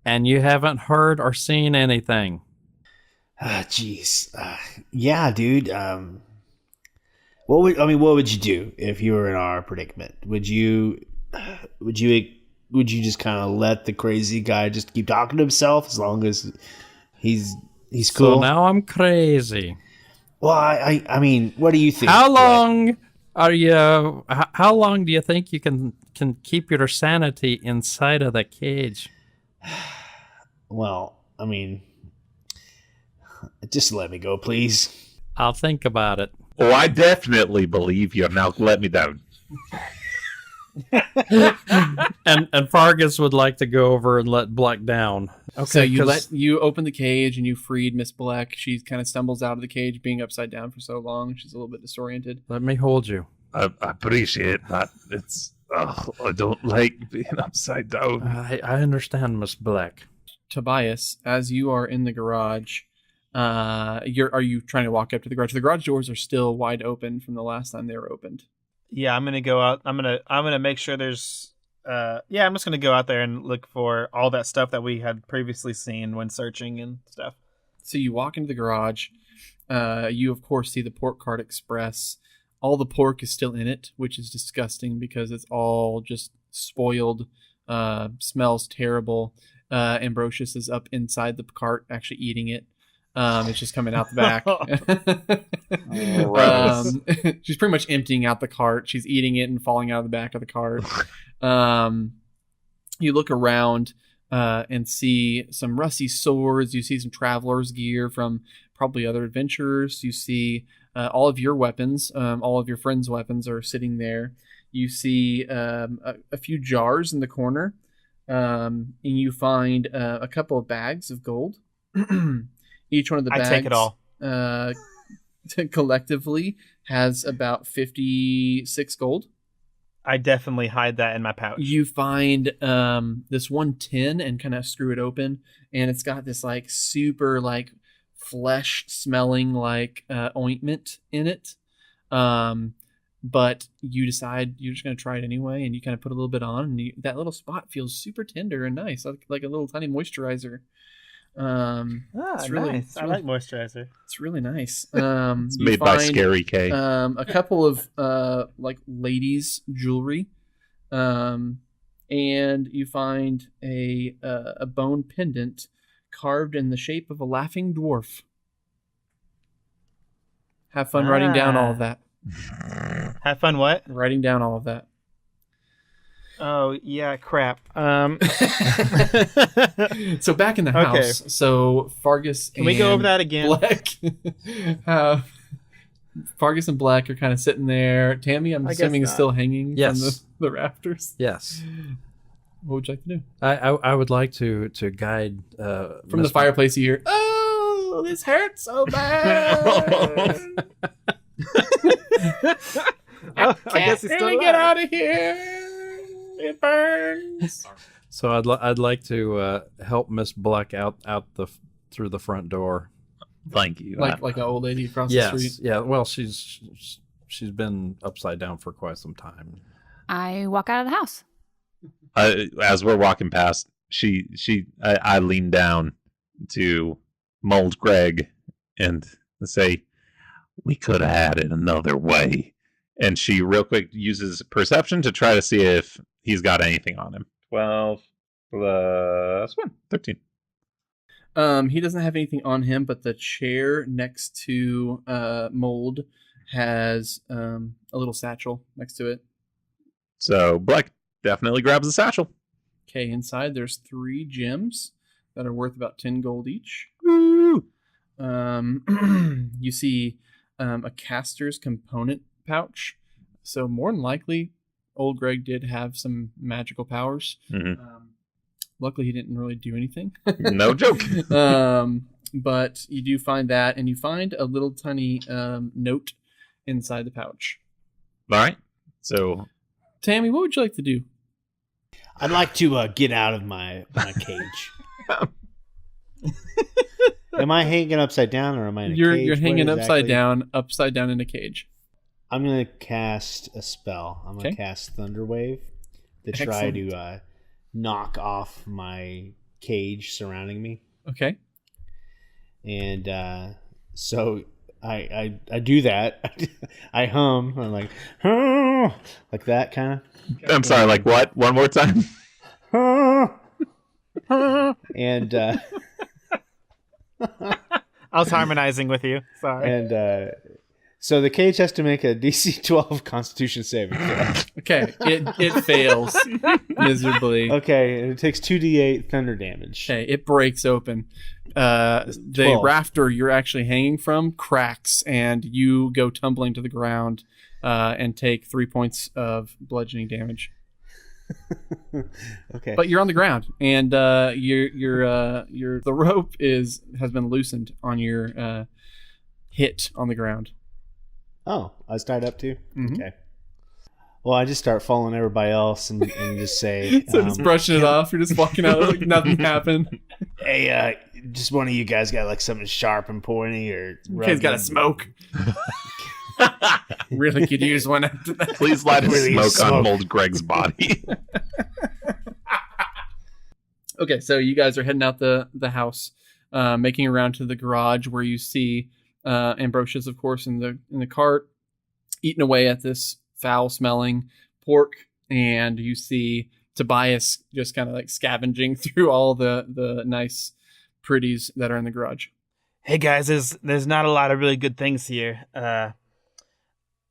and you haven't heard or seen anything? Jeez. Yeah, dude. What would you do if you were in our predicament? Would you just kind of let the crazy guy just keep talking to himself as long as he's cool? So now I'm crazy. Well, I mean, what do you think? How long are you? How long do you think you can keep your sanity inside of the cage? Well, I mean, just let me go, please. I'll think about it. Oh, I definitely believe you. Now let me down. and Fargus would like to go over and let Black down. Okay, So you open the cage and you freed Miss Black. She kind of stumbles out of the cage, being upside down for so long. She's a little bit disoriented. Let me hold you. I appreciate that. It's I don't like being upside down. I understand, Miss Black. Tobias, as you are in the garage, are you trying to walk up to the garage? The garage doors are still wide open from the last time they were opened. Yeah, I'm gonna go out. I'm gonna make sure there's. Yeah, I'm just gonna go out there and look for all that stuff that we had previously seen when searching and stuff. So you walk into the garage. You of course see the pork cart express. All the pork is still in it, which is disgusting because it's all just spoiled. Smells terrible. Ambrosius is up inside the cart, actually eating it. It's just coming out the back. She's pretty much emptying out the cart. She's eating it and falling out of the back of the cart. You look around and see some rusty swords. You see some traveler's gear from probably other adventurers. You see all of your weapons. All of your friends' weapons are sitting there. You see a few jars in the corner. And you find a couple of bags of gold. Each one of the bags, I take it all. Collectively has about 56 gold. I definitely hide that in my pouch. You find this one tin and kind of screw it open, and it's got this like super like flesh smelling like ointment in it. But you decide you're just going to try it anyway, and you kind of put a little bit on, and that little spot feels super tender and nice, like a little tiny moisturizer. It's really nice. I like moisturizer. It's really nice. It's made by Scary K. A couple of like ladies' jewelry, and you find a bone pendant carved in the shape of a laughing dwarf. Have fun writing down all of that. Have fun what? Writing down all of that. Oh, yeah, crap. So back in the house, so Fargus Can we go over that again? Black, Fargus and Black are kind of sitting there. Tammy, I'm assuming, is still hanging from the rafters. Yes. What would you like to do? I would like to guide from the fireplace. You hear, "Oh, this hurts so bad." I guess he's still get out of here. It burns. So I'd like to help Miss Black out through the front door. Thank you. Like an old lady across the street. Yeah. Well, she's been upside down for quite some time. I walk out of the house. As we're walking past, I lean down to Mold Greg and say, "We could have had it another way." And she real quick uses perception to try to see if he's got anything on him. 12 plus 1, 13. He doesn't have anything on him, but the chair next to Mold has a little satchel next to it. So Black definitely grabs the satchel. Okay, inside there's 3 gems that are worth about 10 gold each. Woo! You see a caster's component pouch. So more than likely, old Greg did have some magical powers. Mm-hmm. Luckily, he didn't really do anything. No joke. But you do find that, and you find a little tiny note inside the pouch. All right. So, Tammy, what would you like to do? I'd like to get out of my cage. Am I hanging upside down, or am I in a cage? You're hanging upside down in a cage. I'm going to cast a spell. I'm going to cast Thunder Wave to try to knock off my cage surrounding me. Okay. And so I do that. I hum. I'm like, oh, like that kind of. I'm sorry, like what? One more time? And I was harmonizing with you. Sorry. And so the cage has to make a DC 12 Constitution saving throw. Okay, it fails miserably. Okay, and it takes 2d8 thunder damage. Okay, it breaks open. The 12. rafter you're actually hanging from cracks, and you go tumbling to the ground and take 3 points of bludgeoning damage. Okay, but you're on the ground, and the rope has been loosened on your hit on the ground. Oh, I was tied up too? Mm-hmm. Okay. Well, I just start following everybody else and just say... So just brushing it off. You're just walking out like nothing happened. Hey, just one of you guys got like something sharp and pointy or... You guys got to smoke. Really could use one after that. Please light a Really smoke on smoke. Mold Greg's body. Okay, so you guys are heading out the house, making around to the garage where you see Ambrosius, of course, in the cart, eating away at this foul-smelling pork, and you see Tobias just kind of like scavenging through all the nice pretties that are in the garage. Hey guys, there's not a lot of really good things here.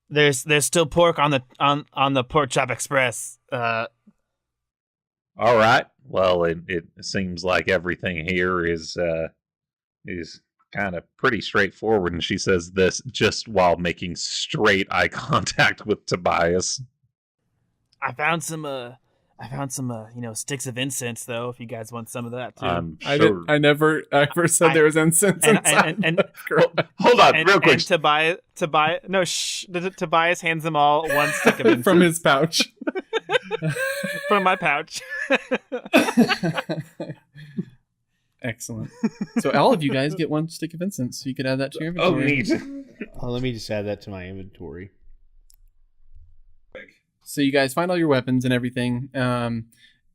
There's still pork on the Pork Chop Express. All right. Well, it seems like everything here is kind of pretty straightforward. And she says this just while making straight eye contact with Tobias. I found some sticks of incense though. If you guys want some of that too. I'm I sure. never said there was incense inside. and Hold on, real quick. And Tobias hands them all one stick of incense From his pouch. from my pouch. Excellent. So all of you guys get one stick of incense. So you could add that to your inventory. Let me just add that to my inventory. So you guys find all your weapons and everything.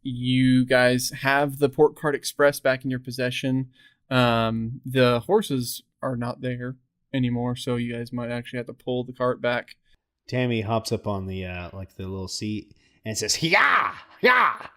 You guys have the Pork Cart Express back in your possession. The horses are not there anymore, so you guys might actually have to pull the cart back. Tammy hops up on the the little seat and says, "Yeah, yeah."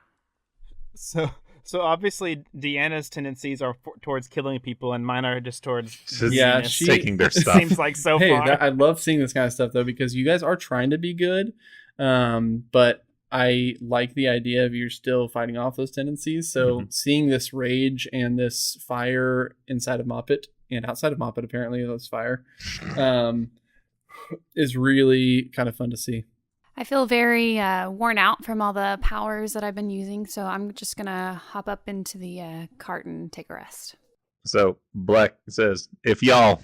So obviously Deanna's tendencies are towards killing people, and mine are just towards Yeah, meanness. taking their It stuff. seems like so Hey, far. I love seeing this kind of stuff though, because you guys are trying to be good, but I like the idea of you're still fighting off those tendencies. So seeing this rage and this fire inside of Moppet and outside of Moppet, apparently there's fire, is really kind of fun to see. I feel very worn out from all the powers that I've been using, so I'm just gonna hop up into the cart and take a rest. So Black says, if y'all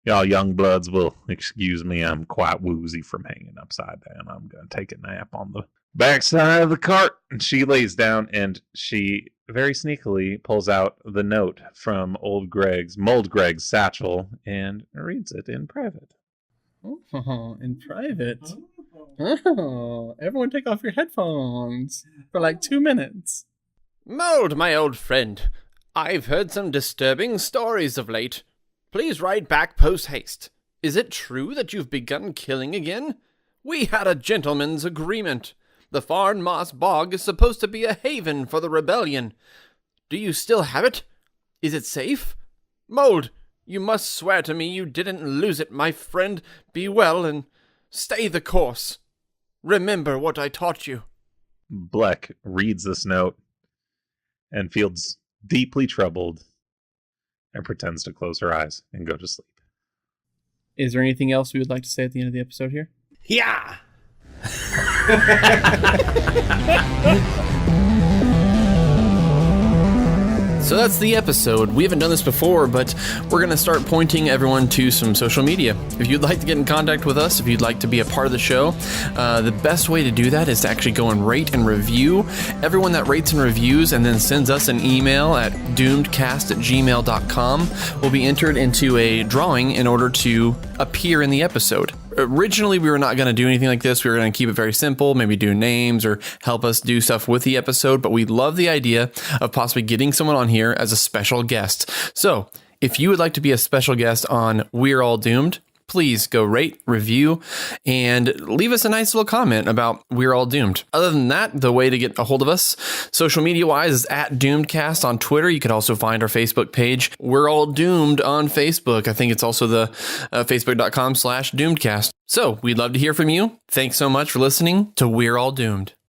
young bloods will excuse me, I'm quite woozy from hanging upside down. I'm going to take a nap on the backside of the cart. And she lays down and she very sneakily pulls out the note from Mold Greg's satchel and reads it in private. Oh, in private. Oh, everyone take off your headphones for like 2 minutes. Mold, my old friend, I've heard some disturbing stories of late. Please write back post-haste. Is it true that you've begun killing again? We had a gentleman's agreement. The Farn Moss Bog is supposed to be a haven for the rebellion. Do you still have it? Is it safe? Mold, you must swear to me you didn't lose it, my friend. Be well and stay the course. Remember what I taught you. Bleck reads this note and feels deeply troubled and pretends to close her eyes and go to sleep. Is there anything else we would like to say at the end of the episode here? Yeah. So that's the episode. We haven't done this before, but we're going to start pointing everyone to some social media. If you'd like to get in contact with us, if you'd like to be a part of the show, the best way to do that is to actually go and rate and review. Everyone that rates and reviews and then sends us an email at doomedcast@gmail.com will be entered into a drawing in order to appear in the episode. Originally, we were not going to do anything like this. We were going to keep it very simple, maybe do names or help us do stuff with the episode. But we love the idea of possibly getting someone on here as a special guest. So if you would like to be a special guest on We're All Doomed, please go rate, review, and leave us a nice little comment about We're All Doomed. Other than that, the way to get a hold of us, social media-wise, is at DoomedCast on Twitter. You could also find our Facebook page, We're All Doomed, on Facebook. I think it's also the facebook.com/DoomedCast. So we'd love to hear from you. Thanks so much for listening to We're All Doomed.